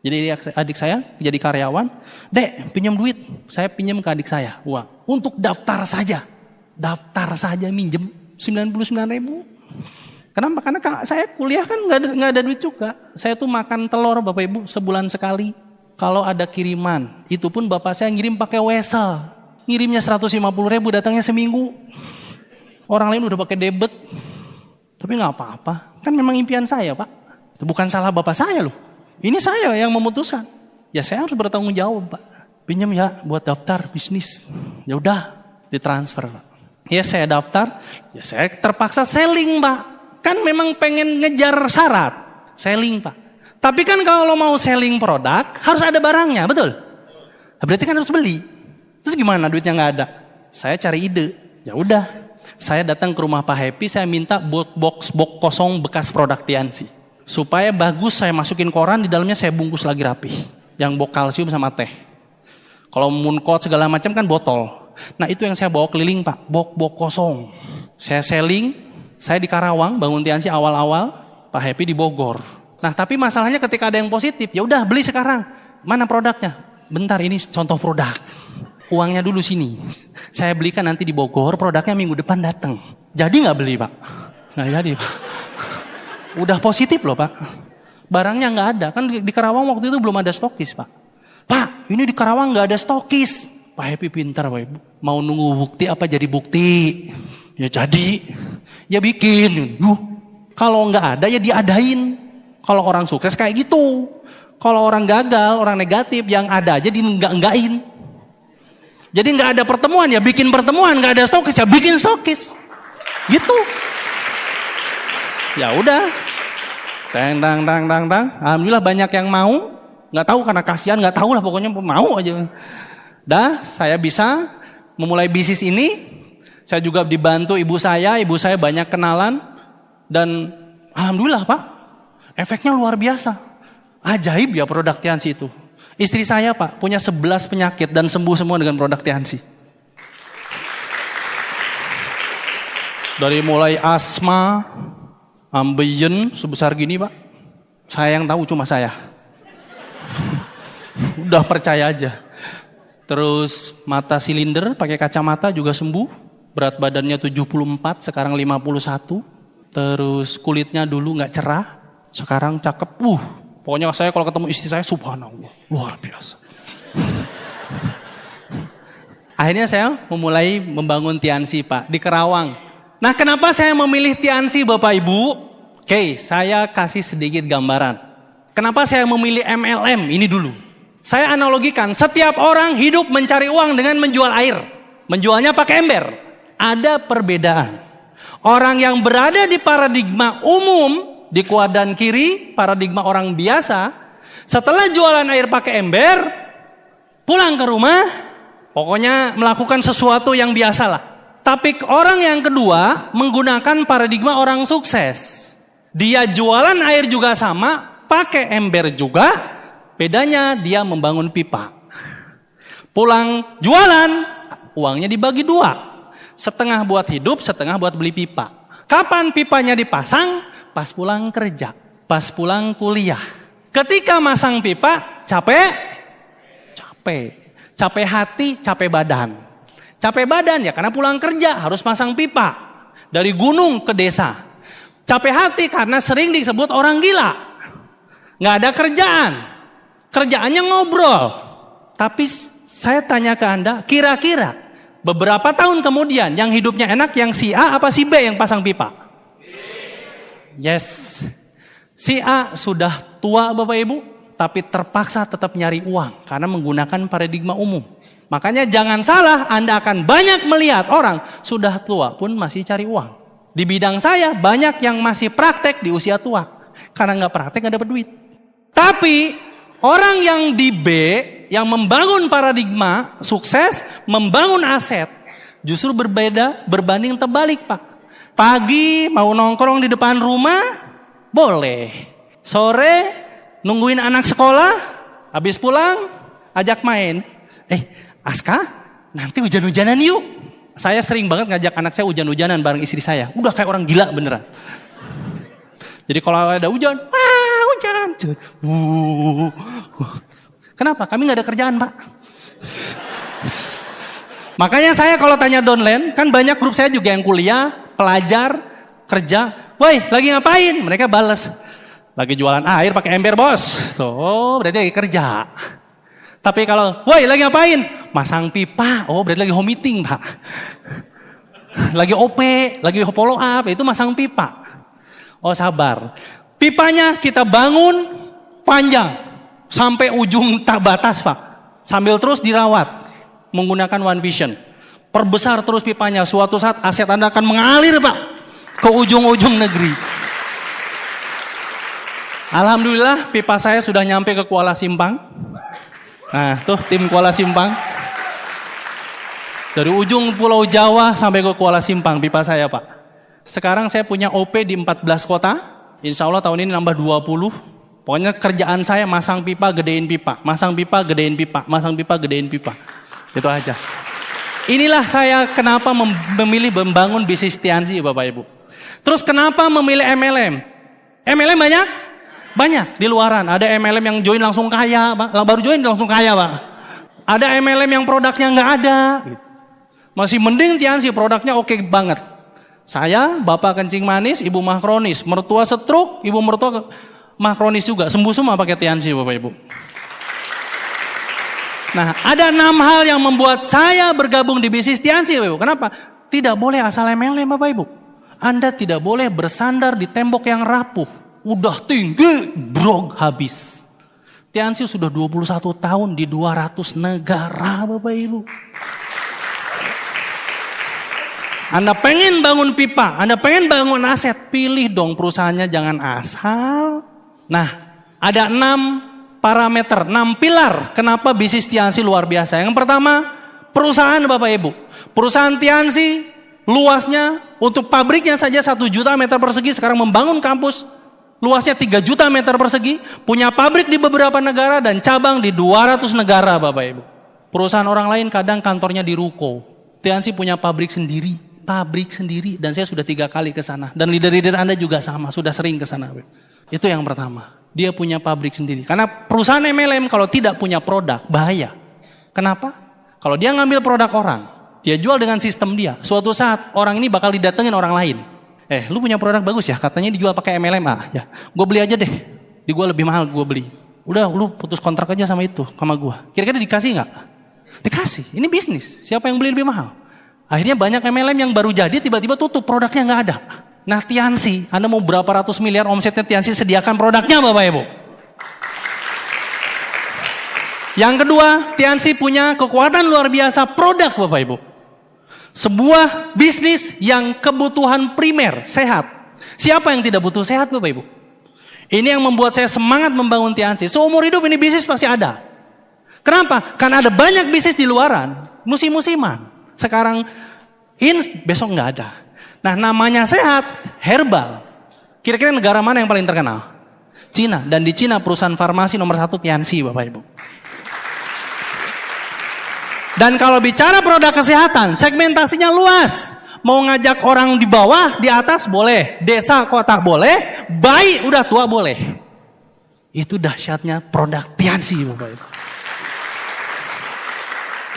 Jadi adik saya jadi karyawan. Dek, pinjam duit. Saya pinjam ke adik saya uang untuk daftar saja. Daftar saja minjem 99.000. Kenapa? Karena saya kuliah kan nggak ada duit juga. Saya tuh makan telur Bapak Ibu sebulan sekali. Kalau ada kiriman, itu pun bapak saya ngirim pakai wesel. Ngirimnya 150.000, datangnya seminggu. Orang lain udah pakai debit. Tapi nggak apa-apa, kan memang impian saya Pak. Itu bukan salah bapak saya loh. Ini saya yang memutuskan. Ya saya harus bertanggung jawab Pak. Pinjam ya buat daftar bisnis. Ya udah ditransfer Pak. Ya saya daftar, ya saya terpaksa selling Pak. Kan memang pengen ngejar syarat, selling Pak. Tapi kan kalau mau selling produk harus ada barangnya, betul? Berarti kan harus beli. Terus gimana duitnya nggak ada? Saya cari ide. Ya udah. Saya datang ke rumah Pak Happy, saya minta box kosong bekas produk Tiansi. Supaya bagus saya masukin koran, di dalamnya saya bungkus lagi rapi. Yang box kalsium sama teh. Kalau mooncode segala macam kan botol. Nah itu yang saya bawa keliling Pak, box kosong. Saya selling, saya di Karawang, bangun Tiansi awal-awal, Pak Happy di Bogor. Nah tapi masalahnya ketika ada yang positif, ya udah beli sekarang. Mana produknya? Bentar ini contoh produk. Uangnya dulu sini. Saya belikan nanti di Bogor, produknya minggu depan datang. Jadi nggak beli Pak? Nggak jadi Pak. Udah positif loh Pak. Barangnya nggak ada. Kan di Karawang waktu itu belum ada stokis Pak. Pak, ini di Karawang nggak ada stokis. Pak Happy pintar Pak Ibu. Mau nunggu bukti apa jadi bukti? Ya jadi. Ya bikin. Kalau nggak ada ya diadain. Kalau orang sukses kayak gitu. Kalau orang gagal, orang negatif, yang ada aja di enggak-enggakin. Jadi nggak ada pertemuan ya bikin pertemuan, nggak ada stokis ya bikin stokis, gitu. Ya udah, dang. Alhamdulillah banyak yang mau, nggak tahu karena kasihan, nggak tahu lah pokoknya mau aja. Dah, saya bisa memulai bisnis ini. Saya juga dibantu ibu saya banyak kenalan dan alhamdulillah Pak, efeknya luar biasa, ajaib ya produk Tiansi itu. Istri saya Pak punya 11 penyakit dan sembuh semua dengan produk Tiansi. Dari mulai asma, ambeien sebesar gini Pak. Saya yang tahu cuma saya. Udah percaya aja. Terus mata silinder pakai kacamata juga sembuh. Berat badannya 74, sekarang 51. Terus kulitnya dulu nggak cerah, sekarang cakep. Pokoknya saya kalau ketemu istri saya, subhanallah, luar biasa. Akhirnya saya memulai membangun Tiansi Pak, di Karawang. Nah kenapa saya memilih Tiansi Bapak Ibu? Oke, saya kasih sedikit gambaran. Kenapa saya memilih MLM ini dulu? Saya analogikan, setiap orang hidup mencari uang dengan menjual air. Menjualnya pakai ember. Ada perbedaan. Orang yang berada di paradigma umum, di kuadran kiri, paradigma orang biasa, setelah jualan air pakai ember, pulang ke rumah, pokoknya melakukan sesuatu yang biasa lah. Tapi orang yang kedua menggunakan paradigma orang sukses. Dia jualan air juga sama, pakai ember juga, bedanya dia membangun pipa. Pulang jualan, uangnya dibagi dua. Setengah buat hidup, setengah buat beli pipa. Kapan pipanya dipasang? Pas pulang kerja, pas pulang kuliah. Ketika masang pipa, capek hati, capek badan. Capek badan ya karena pulang kerja harus pasang pipa. Dari gunung ke desa. Capek hati karena sering disebut orang gila. Nggak ada kerjaan. Kerjaannya ngobrol. Tapi saya tanya ke Anda, kira-kira beberapa tahun kemudian yang hidupnya enak yang si A apa si B yang pasang pipa? Yes, si A sudah tua Bapak Ibu, tapi terpaksa tetap nyari uang karena menggunakan paradigma umum. Makanya jangan salah, Anda akan banyak melihat orang sudah tua pun masih cari uang. Di bidang saya banyak yang masih praktek di usia tua, karena nggak praktek nggak dapat duit. Tapi orang yang di B, yang membangun paradigma sukses, membangun aset, justru berbeda berbanding terbalik Pak. Pagi mau nongkrong di depan rumah, boleh. Sore nungguin anak sekolah, habis pulang ajak main. Aska, nanti hujan-hujanan yuk. Saya sering banget ngajak anak saya hujan-hujanan bareng istri saya. Udah kayak orang gila beneran. Jadi kalau ada hujan, hujan. Kenapa? Kami nggak ada kerjaan Pak. Makanya saya kalau tanya downline, kan banyak grup saya juga yang kuliah, pelajar, kerja. Woi, lagi ngapain? Mereka balas, lagi jualan air pakai ember bos. Tuh, berarti lagi kerja. Tapi kalau, woi lagi ngapain? Masang pipa. Oh, berarti lagi home meeting Pak. Lagi OP, lagi follow up, itu masang pipa. Oh sabar. Pipanya kita bangun panjang sampai ujung tak batas Pak. Sambil terus dirawat menggunakan One Vision. Perbesar terus pipanya. Suatu saat aset Anda akan mengalir Pak ke ujung-ujung negeri. Alhamdulillah pipa saya sudah nyampe ke Kuala Simpang. Nah tuh tim Kuala Simpang. Dari ujung Pulau Jawa sampai ke Kuala Simpang pipa saya Pak. Sekarang saya punya OP di 14 kota. Insya Allah tahun ini nambah 20. Pokoknya kerjaan saya masang pipa, gedein pipa. Masang pipa, gedein pipa. Masang pipa, gedein pipa. Itu aja. Inilah saya kenapa memilih membangun bisnis Tiansi Bapak Ibu. Terus kenapa memilih MLM? MLM banyak? Banyak di luaran. Ada MLM yang join langsung kaya Pak. Baru join langsung kaya Pak. Ada MLM yang produknya nggak ada. Masih mending Tiansi, produknya oke banget. Saya, bapak kencing manis, ibu mah kronis. Mertua stroke, ibu mertua mah kronis juga. Sembuh semua pakai Tiansi Bapak Ibu. Nah, ada 6 hal yang membuat saya bergabung di bisnis Tiansi Bapak Ibu. Kenapa? Tidak boleh asal MLM Bapak Ibu. Anda tidak boleh bersandar di tembok yang rapuh. Udah tinggi, brog habis. Tiansi sudah 21 tahun di 200 negara Bapak Ibu. Anda pengen bangun pipa, Anda pengen bangun aset, pilih dong perusahaannya, jangan asal. Nah, ada 6 parameter, 6 pilar kenapa bisnis Tiansi luar biasa. Yang pertama, perusahaan Bapak Ibu. Perusahaan Tiansi luasnya untuk pabriknya saja 1 juta meter persegi, sekarang membangun kampus luasnya 3 juta meter persegi, punya pabrik di beberapa negara dan cabang di 200 negara Bapak Ibu. Perusahaan orang lain kadang kantornya di ruko. Tiansi punya pabrik sendiri, dan saya sudah 3 kali ke sana. Dan leader-leader Anda juga sama, sudah sering ke sana. Itu yang pertama. Dia punya pabrik sendiri. Karena perusahaan MLM kalau tidak punya produk, bahaya. Kenapa? Kalau dia ngambil produk orang, dia jual dengan sistem dia. Suatu saat orang ini bakal didatengin orang lain. Lu punya produk bagus ya, katanya dijual pakai MLM. Ya, gue beli aja deh. Di gue lebih mahal, gue beli. Udah, lu putus kontrak aja sama itu, sama gue. Kira-kira dikasih nggak? Dikasih. Ini bisnis. Siapa yang beli lebih mahal? Akhirnya banyak MLM yang baru jadi tiba-tiba tutup, produknya nggak ada. Nah Tiansi, Anda mau berapa ratus miliar omsetnya Tiansi, sediakan produknya Bapak Ibu. Yang kedua, Tiansi punya kekuatan luar biasa produk Bapak Ibu. Sebuah bisnis yang kebutuhan primer, sehat. Siapa yang tidak butuh sehat Bapak Ibu? Ini yang membuat saya semangat membangun Tiansi. Seumur hidup ini bisnis pasti ada. Kenapa? Karena ada banyak bisnis di luaran, musim-musiman. Sekarang besok nggak ada. Nah namanya sehat, herbal. Kira-kira negara mana yang paling terkenal? Cina. Dan di Cina perusahaan farmasi nomor 1 Tiansi Bapak Ibu. Dan kalau bicara produk kesehatan, segmentasinya luas. Mau ngajak orang di bawah, di atas boleh. Desa, kota boleh. Bayi, udah tua boleh. Itu dahsyatnya produk Tiansi Bapak Ibu.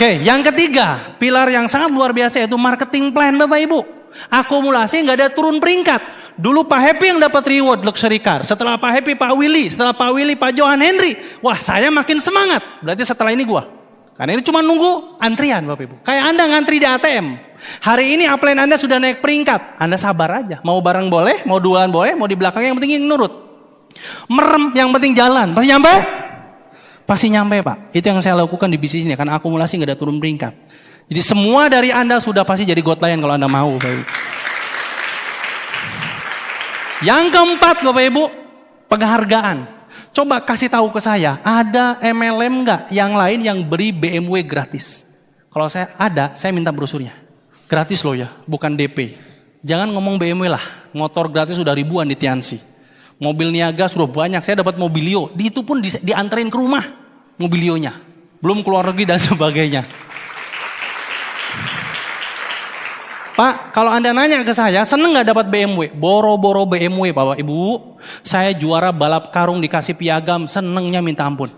Oke, yang ketiga, pilar yang sangat luar biasa yaitu marketing plan Bapak Ibu. Akumulasi nggak ada turun peringkat. Dulu Pak Happy yang dapat reward luxury car. Setelah Pak Happy Pak Willy, setelah Pak Willy Pak Johan Henry. Wah saya makin semangat. Berarti setelah ini gua. Karena ini cuma nunggu antrian Bapak Ibu. Kayak Anda ngantri di ATM. Hari ini upline Anda sudah naik peringkat. Anda sabar aja. Mau bareng boleh, mau duaan boleh, mau di belakang yang penting nurut. Merem yang penting jalan. Pasti nyampe? Pasti nyampe Pak. Itu yang saya lakukan di bisnis ini. Karena akumulasi nggak ada turun peringkat. Jadi semua dari Anda sudah pasti jadi God Lion kalau Anda mau Bapak Ibu. Yang keempat Bapak Ibu, penghargaan. Coba kasih tahu ke saya, ada MLM nggak yang lain yang beri BMW gratis? Kalau saya ada, saya minta brosurnya. Gratis loh ya, bukan DP. Jangan ngomong BMW lah, motor gratis sudah ribuan di Tiansi. Mobil niaga sudah banyak, saya dapat mobilio. Itu pun dianterin ke rumah mobilionya. Belum keluar negeri dan sebagainya. Pak, kalau Anda nanya ke saya, seneng gak dapat BMW? Boro-boro BMW Bapak Ibu. Saya juara balap karung dikasih piagam, senengnya minta ampun.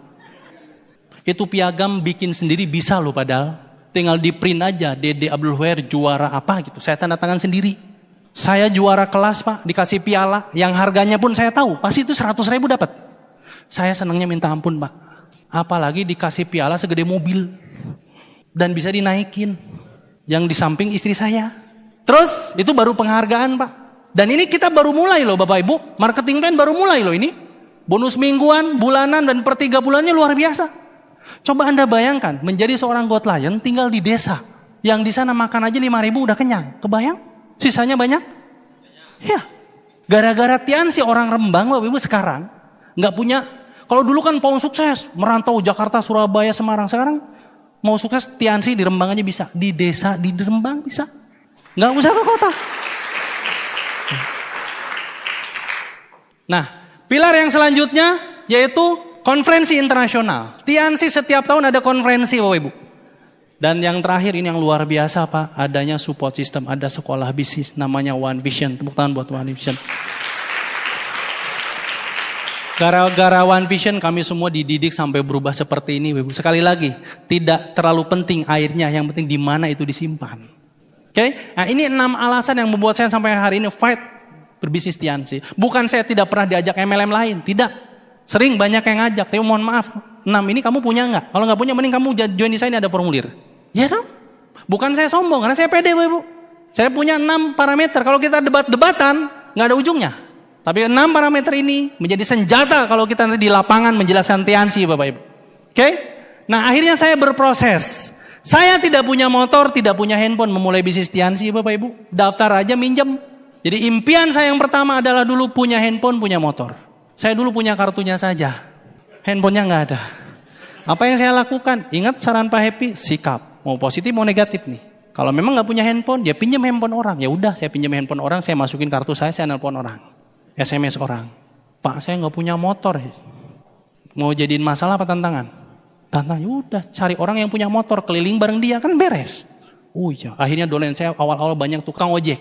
Itu piagam bikin sendiri bisa loh padahal. Tinggal di print aja, Dede Abdul Huer juara apa gitu. Saya tanda tangan sendiri. Saya juara kelas Pak, dikasih piala. Yang harganya pun saya tahu, pasti itu 100.000 dapat. Saya senengnya minta ampun Pak. Apalagi dikasih piala segede mobil. Dan bisa dinaikin. Yang di samping istri saya. Terus itu baru penghargaan Pak. Dan ini kita baru mulai loh Bapak Ibu. Marketing plan baru mulai loh ini. Bonus mingguan, bulanan, dan per 3 bulannya luar biasa. Coba Anda bayangkan, menjadi seorang God Lion tinggal di desa. Yang di sana makan aja 5.000 udah kenyang. Kebayang? Sisanya banyak? Ya. Gara-gara Tiansi orang Rembang Bapak Ibu sekarang nggak punya. Kalau dulu kan mau sukses, merantau Jakarta, Surabaya, Semarang. Sekarang mau sukses Tiansi di Rembang aja bisa. Di desa, di Rembang bisa. Nggak usah ke kota. Nah, pilar yang selanjutnya yaitu konferensi internasional. Tiansi setiap tahun ada konferensi Bapak Ibu. Dan yang terakhir ini yang luar biasa Pak, adanya support system, ada sekolah bisnis namanya One Vision. Tepuk tangan buat One Vision. Gara-gara One Vision kami semua dididik sampai berubah seperti ini Bapak Ibu. Sekali lagi, tidak terlalu penting airnya, yang penting di mana itu disimpan. Oke? Nah, ini 6 alasan yang membuat saya sampai hari ini fight berbisnis Tiansi. Bukan saya tidak pernah diajak MLM lain, tidak. Sering banyak yang ngajak, tapi mohon maaf, 6 ini kamu punya nggak? Kalau nggak punya, mending kamu join di saya, ini ada formulir. Ya dong? Bukan saya sombong, karena saya pede Bapak Ibu. Saya punya 6 parameter, kalau kita debat-debatan, nggak ada ujungnya. Tapi 6 parameter ini menjadi senjata kalau kita nanti di lapangan menjelaskan Tiansi Bapak Ibu. Oke? Nah akhirnya saya berproses. Saya tidak punya motor, tidak punya handphone, memulai bisnis Tiansi Bapak Ibu. Daftar aja minjem. Jadi impian saya yang pertama adalah dulu punya handphone, punya motor. Saya dulu punya kartunya saja. Handphonenya nggak ada. Apa yang saya lakukan? Ingat saran Pak Happy, sikap. Mau positif mau negatif nih. Kalau memang nggak punya handphone, dia pinjam handphone orang. Ya udah, saya pinjam handphone orang, saya masukin kartu saya nelpon orang. SMS orang. Pak, saya nggak punya motor. Mau jadiin masalah apa tantangan? Tantangan, udah cari orang yang punya motor, keliling bareng dia, kan beres. Oh iya, akhirnya dolen saya awal-awal banyak tukang ojek.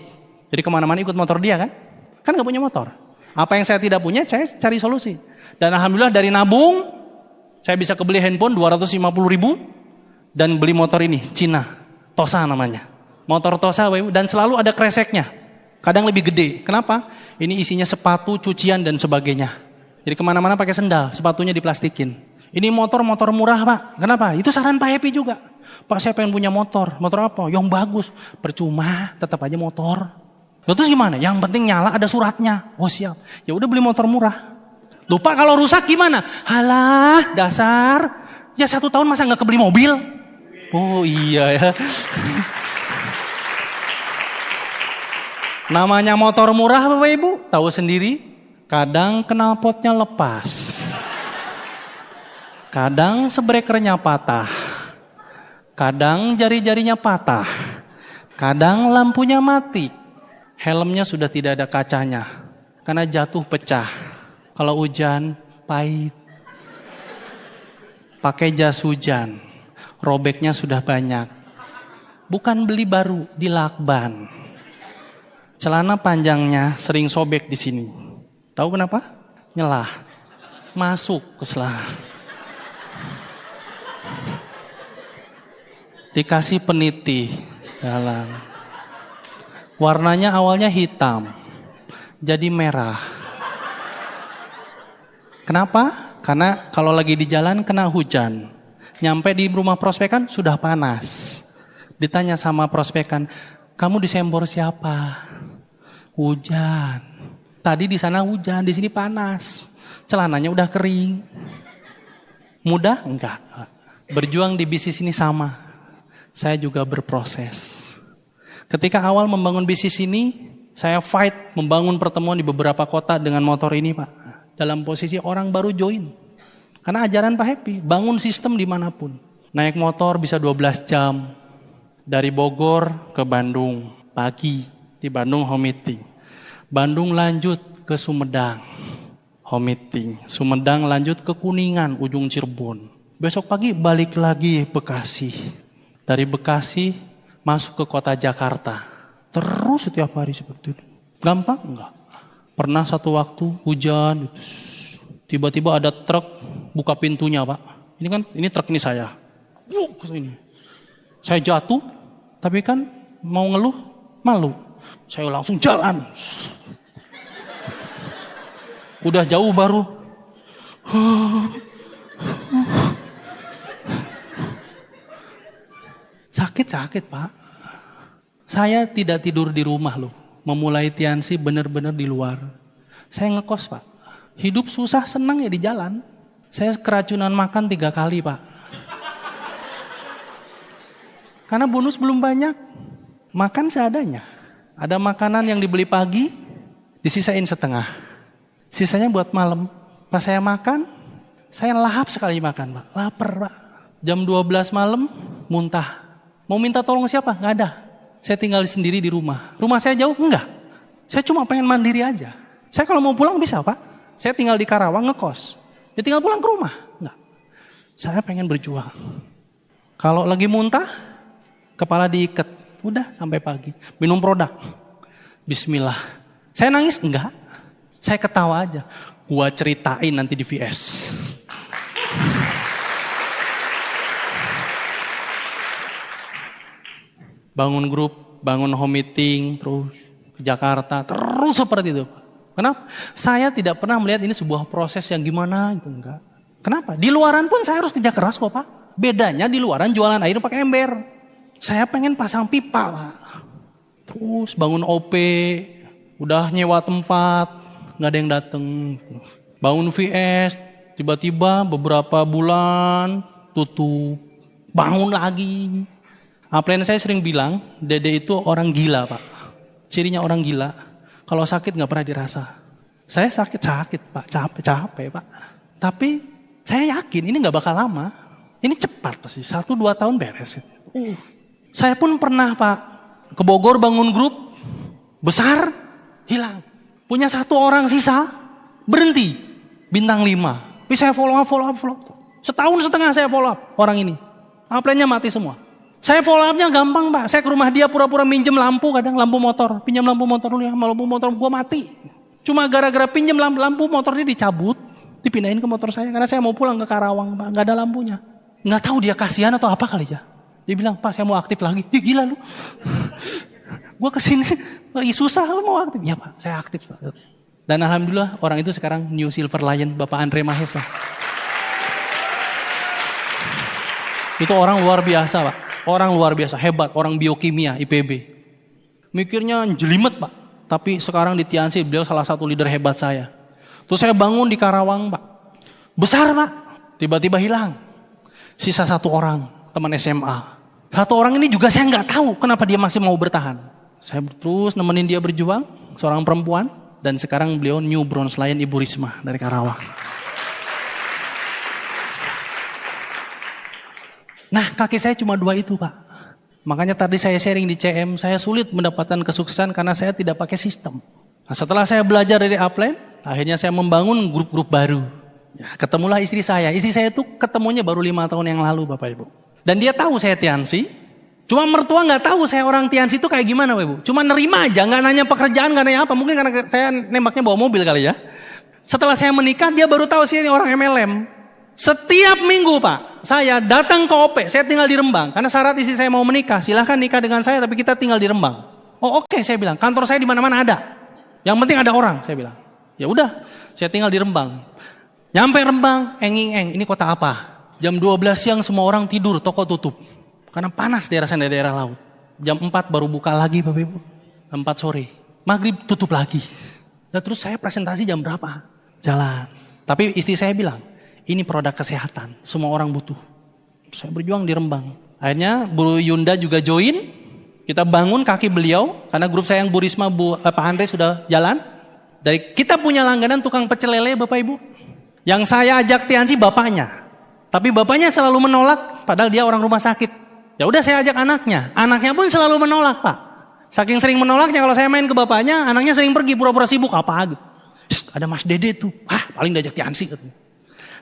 Jadi kemana-mana ikut motor dia kan? Kan nggak punya motor. Apa yang saya tidak punya, saya cari solusi. Dan alhamdulillah dari nabung, saya bisa kebeli handphone 250.000 dan beli motor ini, Cina, Tosa namanya. Motor Tosa, dan selalu ada kreseknya. Kadang lebih gede. Kenapa? Ini isinya sepatu, cucian, dan sebagainya. Jadi kemana-mana pakai sendal, sepatunya diplastikin. Ini motor murah Pak. Kenapa? Itu saran Pak Happy juga. Pak saya pengen punya motor. Motor apa? Yang bagus. Percuma, tetap aja motor. Lalu terus gimana? Yang penting nyala ada suratnya. Oh siap. Ya udah beli motor murah. Lupa kalau rusak gimana? Halah, dasar. Ya 1 tahun masa nggak kebeli mobil? Oh iya ya. Namanya motor murah Bapak Ibu, tahu sendiri. Kadang knalpotnya lepas. Kadang sebrekernya patah. Kadang jari-jarinya patah. Kadang lampunya mati. Helmnya sudah tidak ada kacanya. Karena jatuh pecah. Kalau hujan, pahit. Pakai jas hujan. Robeknya sudah banyak. Bukan beli baru, di lakban. Celana panjangnya sering sobek di sini. Tahu kenapa? Nyelah. Masuk ke selah. Dikasih peniti. Jalan. Warnanya awalnya hitam. Jadi merah. Kenapa? Karena kalau lagi di jalan kena hujan. Nyampe di rumah prospekan sudah panas. Ditanya sama prospekan, kamu disembor siapa? Hujan. Tadi di sana hujan, di sini panas. Celananya udah kering. Mudah? Enggak. Berjuang di bisnis ini sama. Saya juga berproses. Ketika awal membangun bisnis ini, saya fight membangun pertemuan di beberapa kota dengan motor ini Pak. Dalam posisi orang baru join. Karena ajaran Pak Happy, bangun sistem dimanapun. Naik motor bisa 12 jam. Dari Bogor ke Bandung, pagi. Di Bandung home meeting. Bandung lanjut ke Sumedang, home meeting. Sumedang lanjut ke Kuningan, ujung Cirebon. Besok pagi balik lagi Bekasi. Dari Bekasi masuk ke kota Jakarta. Terus setiap hari seperti itu. Gampang? Enggak. Pernah satu waktu hujan, tiba-tiba ada truk buka pintunya Pak. Ini truk ini saya. Ini. Saya jatuh, tapi kan mau ngeluh, malu. Saya langsung jalan. Udah jauh baru. Sakit Pak. Saya tidak tidur di rumah loh. memulai Tiansi benar-benar di luar. Saya ngekos Pak. Hidup susah senang ya di jalan. Saya keracunan makan 3 kali Pak. Karena bonus belum banyak. Makan seadanya. Ada makanan yang dibeli pagi, disisain setengah. Sisanya buat malam. Pas saya makan, saya lahap sekali makan Pak. Lapar Pak. Jam 12 malam, muntah. Mau minta tolong siapa? Nggak ada. Saya tinggal sendiri di rumah. Rumah saya jauh? Enggak. Saya cuma pengen mandiri aja. Saya kalau mau pulang bisa Pak. Saya tinggal di Karawang ngekos. Ya tinggal pulang ke rumah. Enggak. Saya pengen berjuang. Kalau lagi muntah, kepala diikat. Udah sampai pagi. Minum produk. Bismillah. Saya nangis? Enggak. Saya ketawa aja. Gua ceritain nanti di VS. Bangun grup, bangun home meeting, terus ke Jakarta, terus seperti itu. Kenapa? Saya tidak pernah melihat ini sebuah proses yang gimana gitu, enggak. Kenapa? Di luaran pun saya harus kerja keras kok Pak. Bedanya di luaran jualan air pakai ember. Saya pengen pasang pipa Pak. Terus bangun OP, udah nyewa tempat, nggak ada yang dateng. Bangun VS, tiba-tiba beberapa bulan tutup. Bangun lagi. Upline saya sering bilang, Dede itu orang gila Pak. Cirinya orang gila, kalau sakit gak pernah dirasa. Saya sakit Pak, capek Pak. Tapi saya yakin ini gak bakal lama. Ini cepat pasti, 1-2 tahun beres. Saya pun pernah Pak, ke Bogor bangun grup, besar, hilang. Punya 1 orang sisa, berhenti, bintang 5. Tapi saya follow up. Setahun setengah saya follow up orang ini. Upline-nya mati semua. Saya follow up-nya gampang Pak. Saya ke rumah dia pura-pura minjem lampu kadang, lampu motor. Pinjam lampu motor dulu ya, lampu motor gue mati. Cuma gara-gara pinjam lampu motor dia dicabut, dipindahin ke motor saya. Karena saya mau pulang ke Karawang Pak, gak ada lampunya. Gak tahu dia kasihan atau apa kali ya. Dia bilang, Pak saya mau aktif lagi. Ih gila lu. Gue kesini, susah lu mau aktif. Ya Pak, saya aktif Pak. Dan alhamdulillah orang itu sekarang New Silver Lion, Bapak Andre Mahesa. Itu orang luar biasa Pak. Orang luar biasa, hebat, orang biokimia, IPB. Mikirnya jelimet Pak. Tapi sekarang di Tiansi, beliau salah satu leader hebat saya. Terus saya bangun di Karawang Pak. Besar Pak. Tiba-tiba hilang. Sisa 1 orang, teman SMA. 1 orang ini juga saya nggak tahu kenapa dia masih mau bertahan. Saya terus nemenin dia berjuang, seorang perempuan. Dan sekarang beliau New Bronze Lion Ibu Risma dari Karawang. Nah kaki saya cuma 2 itu Pak. Makanya tadi saya sharing di CM, saya sulit mendapatkan kesuksesan karena saya tidak pakai sistem. Nah, setelah saya belajar dari upline, akhirnya saya membangun grup-grup baru. Ya, ketemulah istri saya. Istri saya itu ketemunya baru 5 tahun yang lalu Bapak Ibu. Dan dia tahu saya Tiansi. Cuma mertua gak tahu saya orang Tiansi itu kayak gimana Bapak Ibu. Cuma nerima aja, gak nanya pekerjaan, gak nanya apa. Mungkin karena saya nembaknya bawa mobil kali ya. Setelah saya menikah, dia baru tahu saya ini orang MLM. Setiap minggu Pak, saya datang ke OP, saya tinggal di Rembang. Karena syarat istri saya mau menikah, silahkan nikah dengan saya tapi kita tinggal di Rembang. Oh oke, saya bilang, kantor saya di mana-mana ada. Yang penting ada orang, saya bilang. Ya udah, saya tinggal di Rembang. Nyampe Rembang, enging-eng, ini kota apa? Jam 12 siang semua orang tidur, toko tutup. Karena panas daerah sana, daerah laut. Jam 4 baru buka lagi Bapak Ibu. 4 sore, maghrib tutup lagi. Dan terus saya presentasi jam berapa? Jalan. Tapi istri saya bilang, ini produk kesehatan, semua orang butuh. Saya berjuang di Rembang. Akhirnya Bu Yunda juga join. Kita bangun kaki beliau, karena grup saya yang Bu Risma, Pak Andre sudah jalan. Dari kita punya langganan tukang pecel lele Bapak Ibu. Yang saya ajak Tiansi bapaknya. Tapi bapaknya selalu menolak, padahal dia orang rumah sakit. Ya udah saya ajak anaknya. Anaknya pun selalu menolak Pak. Saking sering menolaknya kalau saya main ke bapaknya, anaknya sering pergi pura-pura sibuk apa gitu. Ada Mas Dede tuh. Paling diajak Tiansi katanya.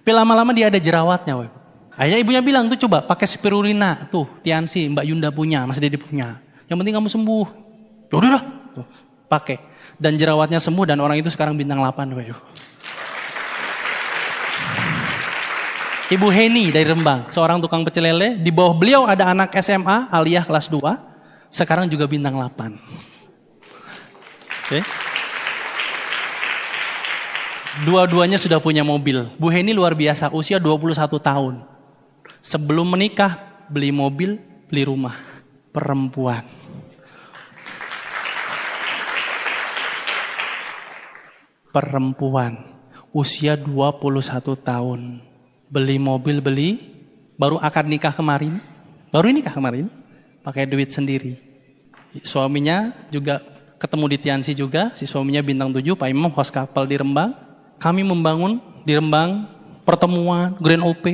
Tapi lama-lama dia ada jerawatnya. Woy. Akhirnya ibunya bilang tuh coba pakai spirulina. Tuh Tiansi, Mbak Yunda punya, Mas Dede punya. Yang penting kamu sembuh. Ya udahlah, pakai. Dan jerawatnya sembuh dan orang itu sekarang bintang 8. Woy. Ibu Heni dari Rembang, seorang tukang pecel lele. Di bawah beliau ada anak SMA, Aliyah kelas 2. Sekarang juga bintang 8. Oke. Dua-duanya sudah punya mobil. Bu Heni luar biasa, usia 21 tahun. Sebelum menikah, beli mobil, beli rumah. Perempuan. perempuan, usia 21 tahun. Beli mobil, baru akad nikah kemarin. Baru nikah kemarin, pakai duit sendiri. Suaminya juga ketemu di Tiansi juga, si suaminya bintang 7, Pak Imam host kapal di Rembang. Kami membangun di Rembang pertemuan Grand OP.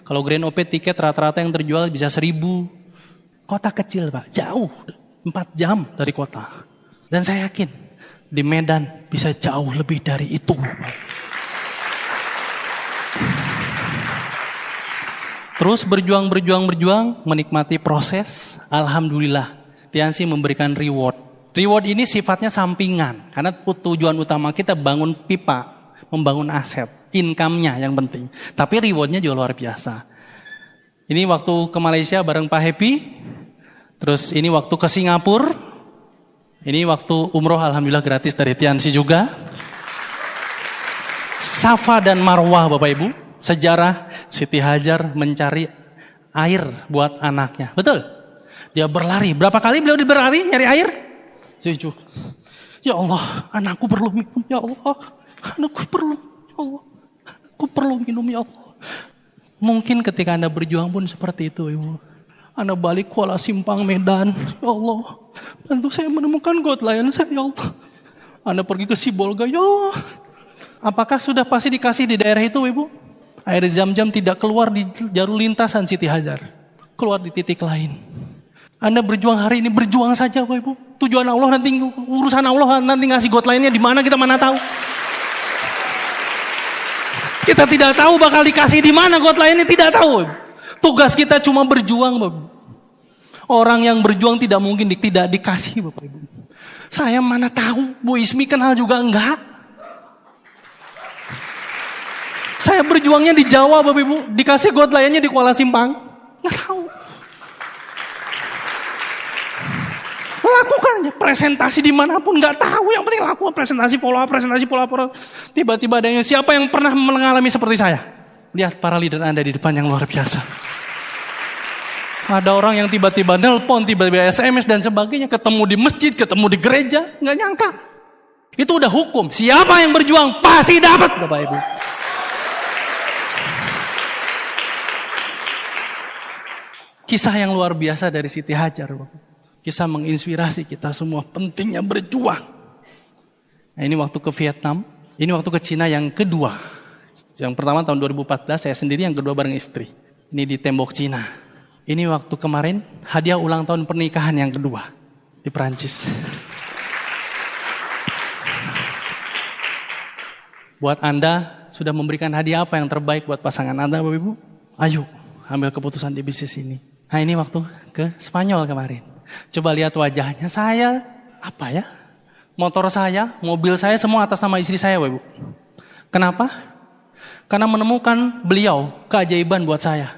Kalau Grand OP tiket rata-rata yang terjual bisa 1.000. Kota kecil Pak, jauh, 4 jam dari kota. Dan saya yakin di Medan bisa jauh lebih dari itu. Terus berjuang, menikmati proses. Alhamdulillah, Tiansi memberikan reward. Reward ini sifatnya sampingan, karena tujuan utama kita bangun pipa, membangun aset, income-nya yang penting. Tapi rewardnya juga luar biasa. Ini waktu ke Malaysia bareng Pak Happy, terus ini waktu ke Singapura, ini waktu umroh alhamdulillah gratis dari Tiansi juga. Safa dan Marwah Bapak Ibu, sejarah Siti Hajar mencari air buat anaknya. Betul? Dia berlari, berapa kali beliau berlari nyari air? 7. Ya Allah, anakku perlu minum ya Allah. Anakku perlu, ya Allah. Aku perlu minum ya Allah. Mungkin ketika Anda berjuang pun seperti itu Ibu. Anda balik Kuala Simpang Medan, ya Allah. Bantu saya menemukan God Lion saya ya Allah. Anda pergi ke Sibolga, ya Allah. Apakah sudah pasti dikasih di daerah itu Ibu? Air Zam-Zam tidak keluar di jalur lintasan Siti Hajar. Keluar di titik lain. Anda berjuang hari ini, berjuang saja Bapak Ibu. Tujuan Allah nanti, urusan Allah nanti ngasih God lainnya di mana kita mana tahu. Kita tidak tahu bakal dikasih di mana God lainnya, tidak tahu. Tugas kita cuma berjuang Bapak Ibu. Orang yang berjuang tidak mungkin tidak dikasih Bapak Ibu. Saya mana tahu, Bu Ismi kenal juga enggak. Saya berjuangnya di Jawa Bapak Ibu, dikasih God lainnya di Kuala Simpang. Enggak tahu. Lakukan aja presentasi dimanapun, nggak tahu, yang penting lakukan presentasi follow up. Tiba-tiba ada yang siapa yang pernah mengalami seperti saya? Lihat para leader Anda di depan yang luar biasa. Ada orang yang tiba-tiba nelpon, tiba-tiba SMS dan sebagainya, ketemu di masjid, ketemu di gereja, nggak nyangka. Itu udah hukum. Siapa yang berjuang pasti dapat, Bapak Ibu. Kisah yang luar biasa dari Siti Hajar, Bapak. Kisah menginspirasi kita semua pentingnya berjuang. Nah, ini waktu ke Vietnam, ini waktu ke Cina yang kedua. Yang pertama tahun 2014 saya sendiri, yang kedua bareng istri. Ini di tembok Cina. Ini waktu kemarin hadiah ulang tahun pernikahan yang kedua di Perancis. Buat Anda sudah memberikan hadiah apa yang terbaik buat pasangan Anda Bapak Ibu? Ayo ambil keputusan di bisnis ini. Nah ini waktu ke Spanyol kemarin. Coba lihat wajahnya, saya apa ya? Motor saya, mobil saya semua atas nama istri saya, Ibu. Kenapa? Karena menemukan beliau keajaiban buat saya.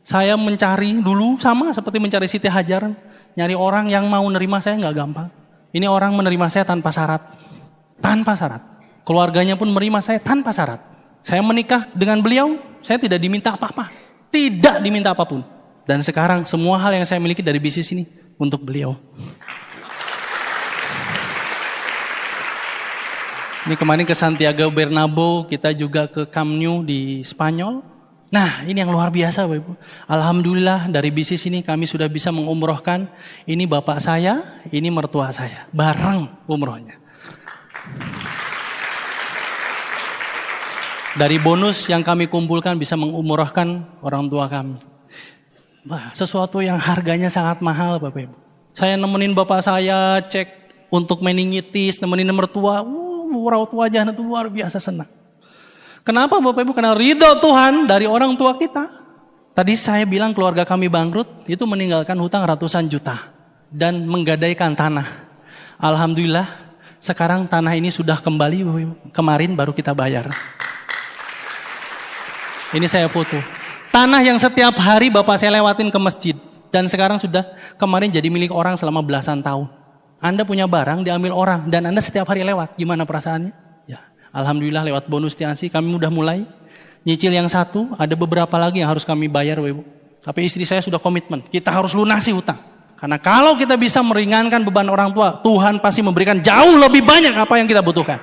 Saya mencari dulu sama seperti mencari Siti Hajar, nyari orang yang mau nerima saya nggak gampang. Ini orang menerima saya tanpa syarat, Keluarganya pun menerima saya tanpa syarat. Saya menikah dengan beliau, saya tidak diminta apa-apa, tidak diminta apapun. Dan sekarang semua hal yang saya miliki dari bisnis ini untuk beliau. Ini kemarin ke Santiago Bernabeu, kita juga ke Camp Nou di Spanyol. Nah ini yang luar biasa Bapak Ibu. Alhamdulillah dari bisnis ini kami sudah bisa mengumrohkan. Ini bapak saya, ini mertua saya. Bareng umrohnya. Dari bonus yang kami kumpulkan bisa mengumrohkan orang tua kami. Wah, sesuatu yang harganya sangat mahal Bapak Ibu. Saya nemenin bapak saya cek untuk meningitis, nemenin mertua. Raut wajahnya itu luar biasa senang. Kenapa Bapak Ibu? Karena ridho Tuhan dari orang tua kita. Tadi saya bilang keluarga kami bangkrut, itu meninggalkan hutang ratusan juta. Dan menggadaikan tanah. Alhamdulillah, sekarang tanah ini sudah kembali Bapak Ibu. Kemarin baru kita bayar. Ini saya foto. Tanah yang setiap hari bapak saya lewatin ke masjid. Dan sekarang sudah kemarin jadi milik orang selama belasan tahun. Anda punya barang diambil orang dan Anda setiap hari lewat. Gimana perasaannya? Ya, alhamdulillah lewat bonus Tiansi kami udah mulai. Nyicil yang satu, ada beberapa lagi yang harus kami bayar Ibu. Tapi istri saya sudah komitmen, kita harus lunasi hutang. Karena kalau kita bisa meringankan beban orang tua, Tuhan pasti memberikan jauh lebih banyak apa yang kita butuhkan.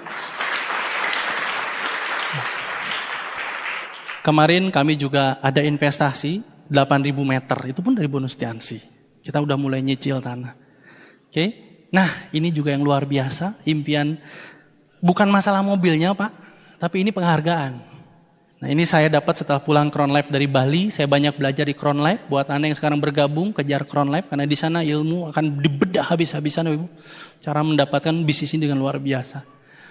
Kemarin kami juga ada investasi 8.000 meter, itu pun dari bonus Tiansi. Kita udah mulai nyicil tanah. Oke. Nah, ini juga yang luar biasa, impian bukan masalah mobilnya, Pak, tapi ini penghargaan. Nah, ini saya dapat setelah pulang Crown Life dari Bali. Saya banyak belajar di Crown Life. Buat Anda yang sekarang bergabung, kejar Crown Life. Karena di sana ilmu akan dibedah habis-habisan, Ibu. Cara mendapatkan bisnis ini dengan luar biasa.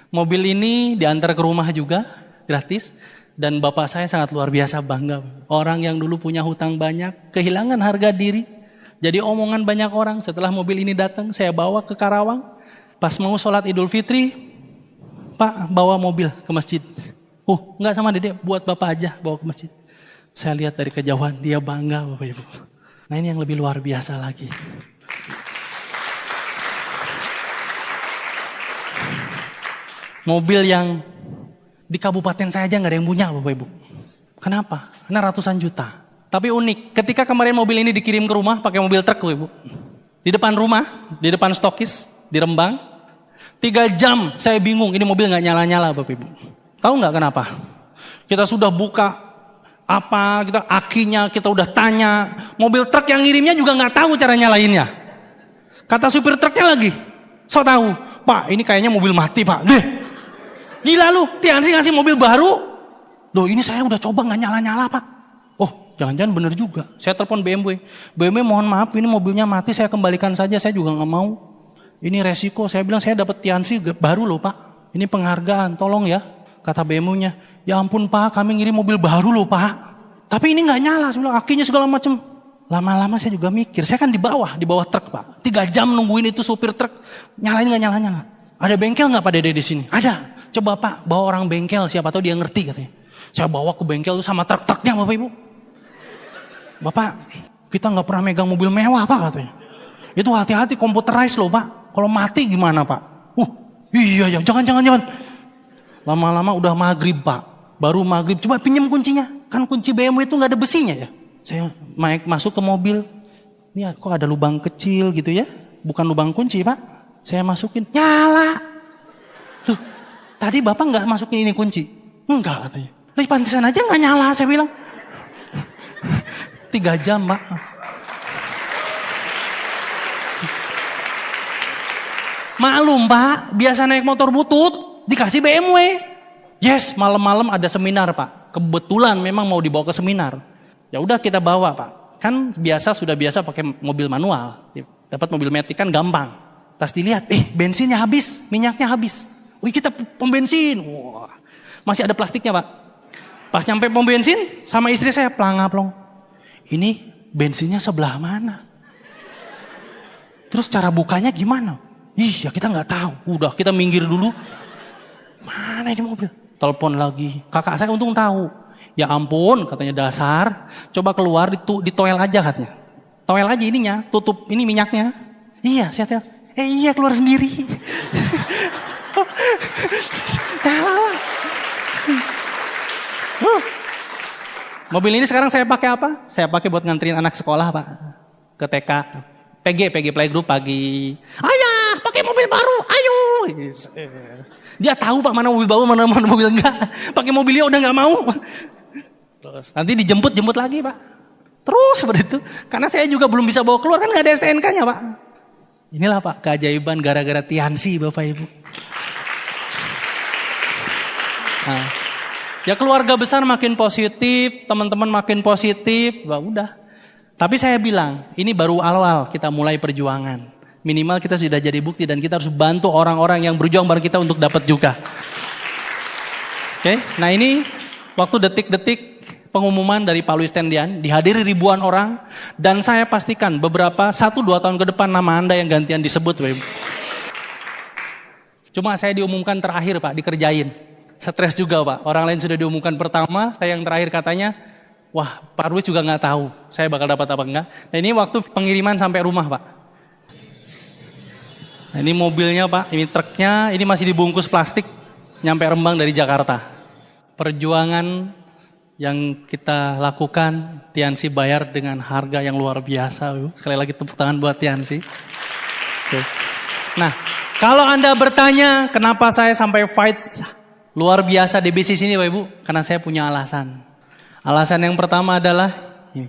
Mobil ini diantar ke rumah juga, gratis. Dan bapak saya sangat luar biasa bangga. Orang yang dulu punya hutang banyak, kehilangan harga diri. Jadi omongan banyak orang. Setelah mobil ini datang, saya bawa ke Karawang. Pas mau sholat Idul Fitri, Pak bawa mobil ke masjid. Enggak sama Dedek, buat bapak aja bawa ke masjid. Saya lihat dari kejauhan, dia bangga Bapak Ibu. Nah ini yang lebih luar biasa lagi. Mobil yang di kabupaten saya aja nggak ada yang punya Bapak Ibu. Kenapa? Karena ratusan juta. Tapi unik, ketika kemarin mobil ini dikirim ke rumah pakai mobil truk Bapak Ibu. Di depan rumah, di depan stokis, di Rembang. 3 jam saya bingung, ini mobil nggak nyala-nyala Bapak Ibu. Tahu nggak kenapa? Kita sudah buka kita akinya, kita udah tanya. Mobil truk yang ngirimnya juga nggak tahu cara nyalainnya. Kata supir truknya lagi, so tahu, Pak ini kayaknya mobil mati Pak. Deh, gila lu, Tiansi ngasih mobil baru. Loh ini saya udah coba nggak nyala-nyala Pak. Oh jangan-jangan bener juga. Saya telepon BMW. BMW mohon maaf ini mobilnya mati, saya kembalikan saja, saya juga nggak mau. Ini resiko, saya bilang saya dapat Tiansi baru loh Pak. Ini penghargaan, tolong ya. Kata BMW-nya, ya ampun Pak, kami ngirim mobil baru loh Pak. Tapi ini nggak nyala, saya bilang akinya segala macam. Lama-lama saya juga mikir, saya kan di bawah truk Pak. 3 jam nungguin itu supir truk, nyalain nggak nyala-nyala. Ada bengkel nggak Pak Dede di sini? Ada. Coba Pak, bawa orang bengkel, siapa tahu dia ngerti katanya. Saya bawa ke bengkel itu sama truk-truknya Bapak Ibu. Bapak, kita nggak pernah megang mobil mewah Pak katanya. Itu hati-hati computerized loh Pak. Kalau mati gimana Pak? Iya ya, jangan. Lama-lama udah maghrib Pak. Baru maghrib, coba pinjam kuncinya. Kan kunci BMW itu gak ada besinya ya. Saya masuk ke mobil. Ini kok ada lubang kecil gitu ya. Bukan lubang kunci Pak. Saya masukin, nyala. Tuh, tadi Bapak gak masukin ini kunci? Enggak katanya. Lah pantesan aja gak nyala saya bilang. 3 jam Pak. Maklum Pak, biasa naik motor butut. Dikasih BMW. Yes, malam-malam ada seminar Pak. Kebetulan memang mau dibawa ke seminar. Ya udah kita bawa Pak. Kan sudah biasa pakai mobil manual. Dapat mobil matic kan gampang. Tas dilihat, bensinnya habis, minyaknya habis. Wih kita pom bensin. Wah, masih ada plastiknya Pak. Pas nyampe pom bensin, sama istri saya plong. Ini bensinnya sebelah mana? Terus cara bukanya gimana? Ya kita nggak tahu. Udah kita minggir dulu. Mana ini mobil? Telepon lagi. Kakak saya untung tahu. Ya ampun, katanya dasar. Coba keluar di toel aja katanya. Toel aja ininya, tutup ini minyaknya. Iya, saya tahu. Iya keluar sendiri. Mobil ini sekarang saya pakai apa? Saya pakai buat nganterin anak sekolah Pak. Ke TK. PG Playgroup pagi. Ayah, pakai mobil baru, ayo. Dia tahu Pak mana mobil baru, mana mobil enggak. Pakai mobilnya udah enggak mau. Terus nanti dijemput lagi Pak. Terus seperti itu. Karena saya juga belum bisa bawa keluar, kan enggak ada STNK-nya Pak. Inilah Pak keajaiban gara-gara Tiansi Bapak Ibu. Nah, ya keluarga besar makin positif, teman-teman makin positif, udah. Tapi saya bilang, ini baru awal kita mulai perjuangan. Minimal kita sudah jadi bukti dan kita harus bantu orang-orang yang berjuang bareng kita untuk dapat juga. Oke, nah ini waktu detik-detik pengumuman dari Pak Luis Tendian, dihadiri ribuan orang, dan saya pastikan beberapa 1-2 tahun ke depan nama Anda yang gantian disebut. Cuma saya diumumkan terakhir Pak, dikerjain. Stres juga Pak, orang lain sudah diumumkan pertama, saya yang terakhir katanya, wah Pak Luis juga nggak tahu saya bakal dapat apa enggak. Nah ini waktu pengiriman sampai rumah Pak. Nah, ini mobilnya Pak, ini truknya, ini masih dibungkus plastik, nyampe Rembang dari Jakarta. Perjuangan yang kita lakukan, Tiansi bayar dengan harga yang luar biasa. Sekali lagi tepuk tangan buat Tiansi. Oke. Nah, kalau Anda bertanya kenapa saya sampai fight luar biasa di bisnis ini Bapak Ibu, karena saya punya alasan. Alasan yang pertama adalah ini,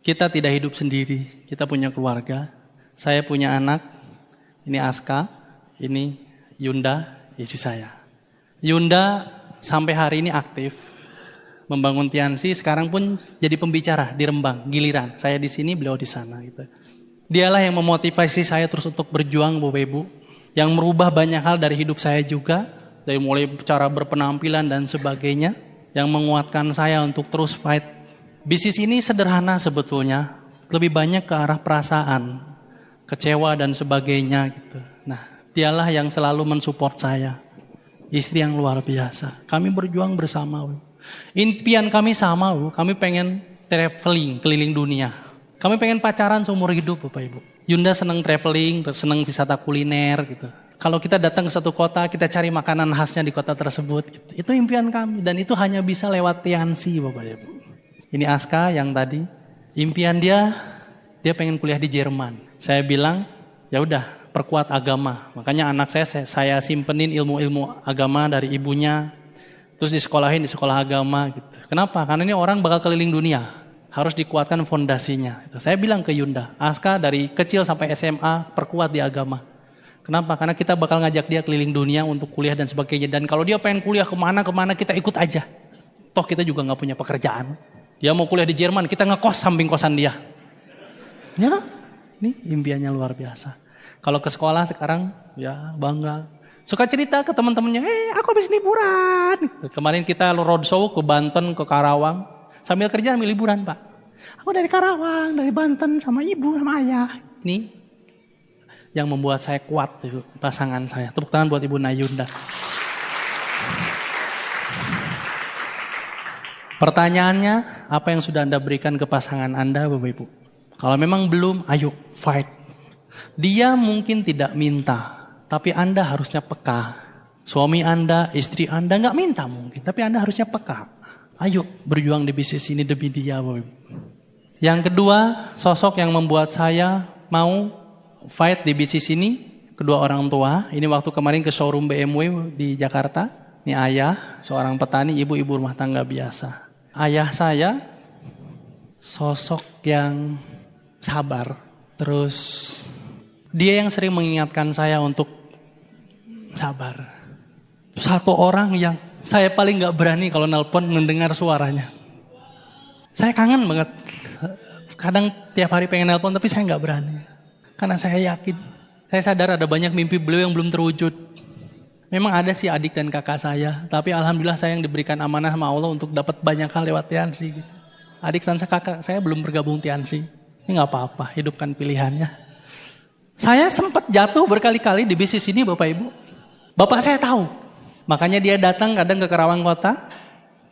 kita tidak hidup sendiri, kita punya keluarga. Saya punya anak, ini Aska, ini Yunda, istri saya. Yunda sampai hari ini aktif membangun Tiansi, sekarang pun jadi pembicara di Rembang, giliran. Saya di sini, beliau di sana gitu. Dialah yang memotivasi saya terus untuk berjuang, Bapak Ibu, yang merubah banyak hal dari hidup saya juga, dari mulai cara berpenampilan dan sebagainya, yang menguatkan saya untuk terus fight. Bisnis ini sederhana sebetulnya, lebih banyak ke arah perasaan, kecewa dan sebagainya gitu. Nah, dialah yang selalu mensupport saya. Istri yang luar biasa. Kami berjuang bersama. Impian kami sama, kami pengen traveling keliling dunia. Kami pengen pacaran seumur hidup, Bapak Ibu. Yunda senang traveling, senang wisata kuliner gitu. Kalau kita datang ke satu kota, kita cari makanan khasnya di kota tersebut. Gitu. Itu impian kami dan itu hanya bisa lewat Tiansi, Bapak Ibu. Ini Aska yang tadi, impian dia pengen kuliah di Jerman. Saya bilang, ya udah perkuat agama. Makanya anak saya simpenin ilmu-ilmu agama dari ibunya. Terus disekolahin di sekolah agama gitu. Kenapa? Karena ini orang bakal keliling dunia. Harus dikuatkan fondasinya. Saya bilang ke Yunda, Aska dari kecil sampai SMA perkuat di agama. Kenapa? Karena kita bakal ngajak dia keliling dunia untuk kuliah dan sebagainya. Dan kalau dia pengen kuliah kemana kita ikut aja. Toh kita juga gak punya pekerjaan. Dia mau kuliah di Jerman, kita ngekos samping kosan dia. Ya, ini impiannya luar biasa. Kalau ke sekolah sekarang, ya bangga. Suka cerita ke teman-temannya, aku habis liburan. Kemarin kita roadshow ke Banten, ke Karawang. Sambil kerja, sambil liburan, Pak. Aku dari Karawang, dari Banten, sama ibu, sama ayah. Ini yang membuat saya kuat, itu, pasangan saya. Tepuk tangan buat Ibu Nayunda. Pertanyaannya, apa yang sudah Anda berikan ke pasangan Anda, Bapak Ibu? Kalau memang belum, ayo fight. Dia mungkin tidak minta, tapi Anda harusnya peka. Suami Anda, istri Anda nggak minta mungkin, tapi Anda harusnya peka. Ayo berjuang di bisnis ini demi dia, Bapak Ibu. Yang kedua, sosok yang membuat saya mau fight di bisnis ini, kedua orang tua. Ini waktu kemarin ke showroom BMW di Jakarta. Ini ayah, seorang petani, ibu-ibu rumah tangga biasa. Ayah saya, sosok yang sabar. Terus dia yang sering mengingatkan saya untuk sabar. Satu orang yang saya paling gak berani kalau nelpon mendengar suaranya. Saya kangen banget. Kadang tiap hari pengen nelpon tapi saya gak berani. Karena saya yakin. Saya sadar ada banyak mimpi beliau yang belum terwujud. Memang ada sih adik dan kakak saya. Tapi alhamdulillah saya yang diberikan amanah sama Allah untuk dapat banyak hal lewat Tiansi. Adik dan kakak saya belum bergabung Tiansi. Ini gak apa-apa, hidupkan pilihannya. Saya sempat jatuh berkali-kali di bisnis ini, Bapak Ibu. Bapak saya tahu. Makanya dia datang kadang ke Karawang Kota,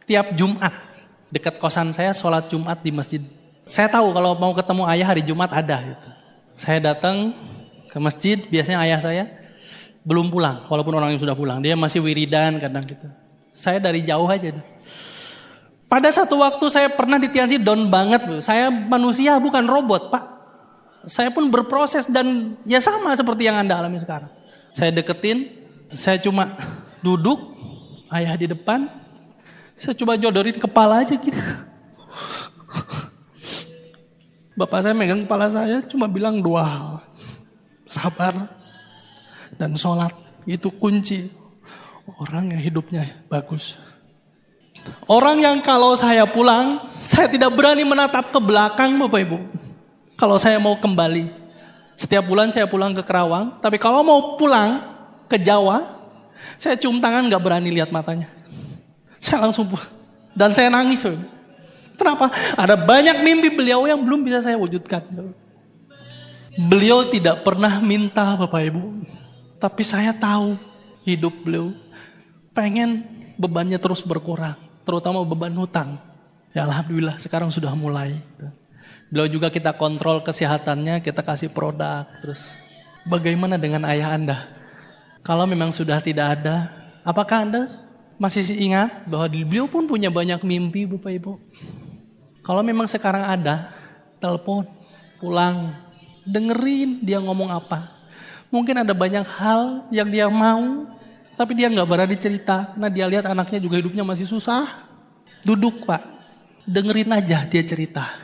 tiap Jumat, dekat kosan saya sholat Jumat di masjid. Saya tahu kalau mau ketemu ayah hari Jumat ada. Gitu. Saya datang ke masjid, biasanya ayah saya belum pulang, walaupun orang yang sudah pulang. Dia masih wiridan kadang gitu. Saya dari jauh aja. Pada satu waktu saya pernah di Tiansi down banget. Saya manusia bukan robot, Pak. Saya pun berproses dan ya sama seperti yang Anda alami sekarang. Saya deketin, saya cuma duduk, ayah di depan, saya coba jodorin kepala aja gitu. Bapak saya megang kepala saya, cuma bilang dua hal. Sabar dan sholat, itu kunci orang yang hidupnya bagus. Orang yang kalau saya pulang, saya tidak berani menatap ke belakang, Bapak Ibu. Kalau saya mau kembali, setiap bulan saya pulang ke Kerawang, tapi kalau mau pulang ke Jawa, saya cium tangan gak berani lihat matanya. Saya langsung dan saya nangis. Kenapa? Ada banyak mimpi beliau yang belum bisa saya wujudkan. Beliau tidak pernah minta, Bapak Ibu. Tapi saya tahu hidup beliau pengen bebannya terus berkurang. Terutama beban hutang. Ya alhamdulillah sekarang sudah mulai. Beliau juga kita kontrol kesehatannya, kita kasih produk. Terus bagaimana dengan ayah Anda? Kalau memang sudah tidak ada, apakah Anda masih ingat bahwa beliau pun punya banyak mimpi, Bapak Ibu? Kalau memang sekarang ada, telepon, pulang, dengerin dia ngomong apa. Mungkin ada banyak hal yang dia mau, tapi dia gak berani cerita. Karena dia lihat anaknya juga hidupnya masih susah. Duduk, Pak. Dengerin aja dia cerita.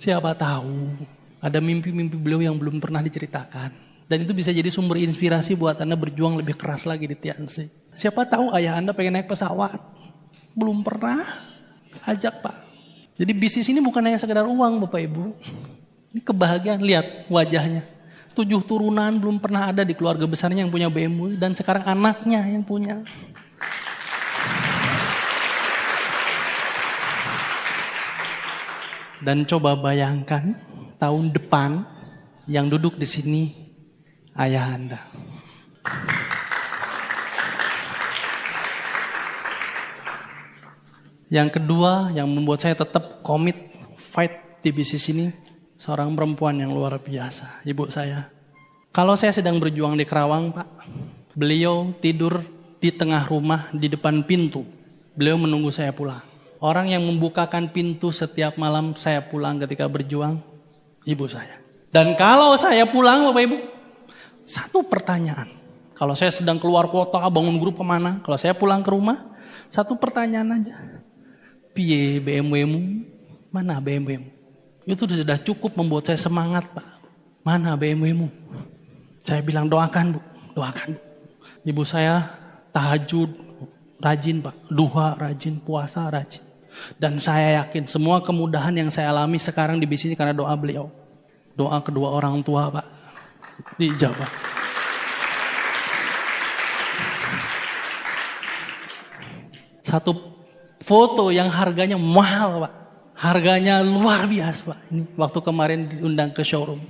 Siapa tahu ada mimpi-mimpi beliau yang belum pernah diceritakan. Dan itu bisa jadi sumber inspirasi buat Anda berjuang lebih keras lagi di Tiansi. Siapa tahu ayah Anda pengen naik pesawat. Belum pernah. Ajak Pak. Jadi bisnis ini bukan hanya sekedar uang Bapak Ibu. Ini kebahagiaan. Lihat wajahnya. 7 turunan belum pernah ada di keluarga besarnya yang punya BMW. Dan sekarang anaknya yang punya. Dan coba bayangkan tahun depan yang duduk di sini ayah Anda. Yang kedua yang membuat saya tetap komit fight di bisnis ini, seorang perempuan yang luar biasa, ibu saya. Kalau saya sedang berjuang di Kerawang, Pak, beliau tidur di tengah rumah di depan pintu. Beliau menunggu saya pulang. Orang yang membukakan pintu setiap malam saya pulang ketika berjuang, ibu saya. Dan kalau saya pulang Bapak Ibu, satu pertanyaan. Kalau saya sedang keluar kota, bangun grup kemana, kalau saya pulang ke rumah, satu pertanyaan aja. Piye BMW-mu? Mana BMW-mu? Itu sudah cukup membuat saya semangat Pak. Mana BMW-mu? Saya bilang doakan Bu, doakan Bu. Ibu saya tahajud rajin Pak, duha rajin, puasa rajin. Dan saya yakin semua kemudahan yang saya alami sekarang di bisnis karena doa beliau. Doa kedua orang tua Pak. Dijawab. Satu foto yang harganya mahal Pak. Harganya luar biasa Pak. Ini waktu kemarin diundang ke showroom.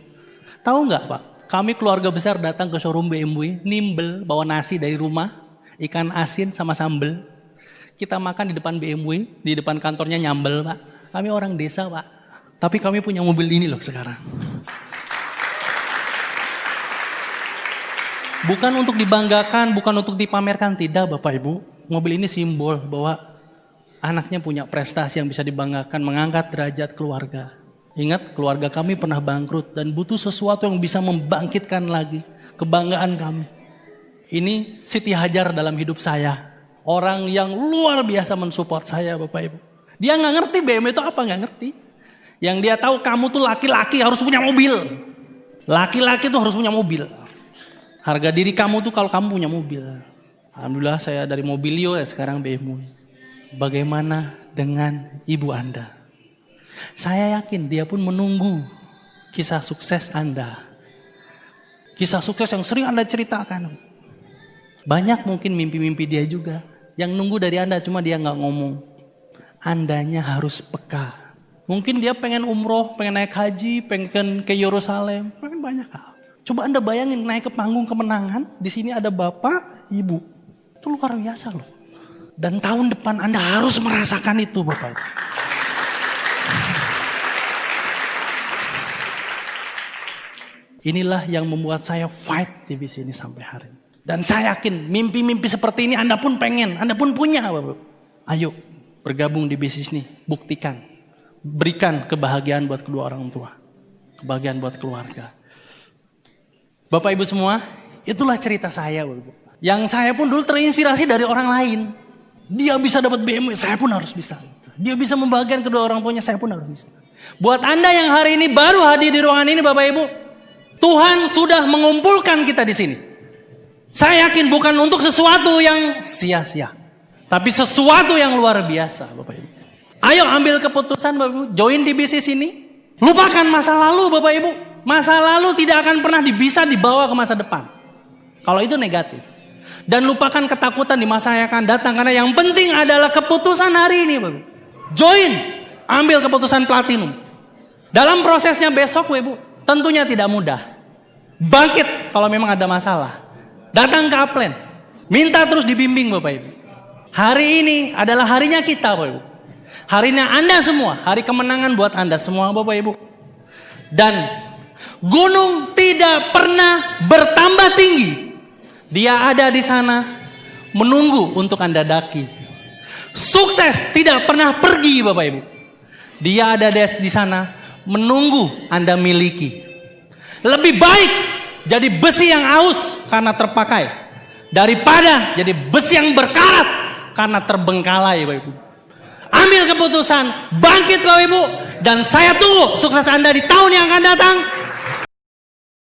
Tahu nggak Pak? Kami keluarga besar datang ke showroom BMW. Nimbel bawa nasi dari rumah. Ikan asin sama sambal. Kita makan di depan BMW, di depan kantornya nyambel Pak. Kami orang desa Pak. Tapi kami punya mobil ini loh sekarang. Bukan untuk dibanggakan, bukan untuk dipamerkan. Tidak Bapak Ibu. Mobil ini simbol bahwa anaknya punya prestasi yang bisa dibanggakan. Mengangkat derajat keluarga. Ingat keluarga kami pernah bangkrut. Dan butuh sesuatu yang bisa membangkitkan lagi kebanggaan kami. Ini Siti Hajar dalam hidup saya. Orang yang luar biasa mensupport saya Bapak Ibu. Dia gak ngerti BMW itu apa, gak ngerti. Yang dia tahu kamu tuh laki-laki harus punya mobil. Laki-laki tuh harus punya mobil. Harga diri kamu tuh kalau kamu punya mobil. Alhamdulillah saya dari Mobilio dan sekarang BMW. Bagaimana dengan ibu Anda? Saya yakin dia pun menunggu kisah sukses Anda. Kisah sukses yang sering Anda ceritakan. Banyak mungkin mimpi-mimpi dia juga. Yang nunggu dari Anda, cuma dia gak ngomong. Andanya harus peka. Mungkin dia pengen umroh, pengen naik haji, pengen ke Yerusalem. Pengen banyak hal. Coba Anda bayangin naik ke panggung kemenangan. Di sini ada bapak, ibu. Itu luar biasa loh. Dan tahun depan Anda harus merasakan itu Bapak. Inilah yang membuat saya fight di bisnis ini sampai hari ini. Dan saya yakin mimpi-mimpi seperti ini Anda pun pengen, Anda pun punya Bapak. Ayo bergabung di bisnis ini, buktikan. Berikan kebahagiaan buat kedua orang tua. Kebahagiaan buat keluarga. Bapak Ibu semua, itulah cerita saya Bapak. Yang saya pun dulu terinspirasi dari orang lain. Dia bisa dapat BMW, saya pun harus bisa. Dia bisa membahagiakan kedua orang tuanya, saya pun harus bisa. Buat Anda yang hari ini baru hadir di ruangan ini Bapak Ibu, Tuhan sudah mengumpulkan kita di sini. Saya yakin bukan untuk sesuatu yang sia-sia, tapi sesuatu yang luar biasa Bapak Ibu. Ayo ambil keputusan Bapak Ibu, join di bisnis ini. Lupakan masa lalu Bapak Ibu. Masa lalu tidak akan pernah bisa dibawa ke masa depan. Kalau itu negatif. Dan lupakan ketakutan di masa yang akan datang. Karena yang penting adalah keputusan hari ini Bapak Ibu. Join, ambil keputusan platinum. Dalam prosesnya besok Bapak Ibu, tentunya tidak mudah. Bangkit kalau memang ada masalah. Datang ke Upland, minta terus dibimbing Bapak Ibu. Hari ini adalah harinya kita Bapak Ibu. Harinya Anda semua, hari kemenangan buat Anda semua Bapak Ibu. Dan gunung tidak pernah bertambah tinggi. Dia ada di sana menunggu untuk Anda daki. Sukses tidak pernah pergi Bapak Ibu. Dia ada di sana menunggu Anda miliki. Lebih baik jadi besi yang aus karena terpakai daripada jadi besi yang berkarat karena terbengkalai Bapak Ibu. ambil keputusan, bangkit Bapak Ibu, dan saya tunggu sukses Anda di tahun yang akan datang.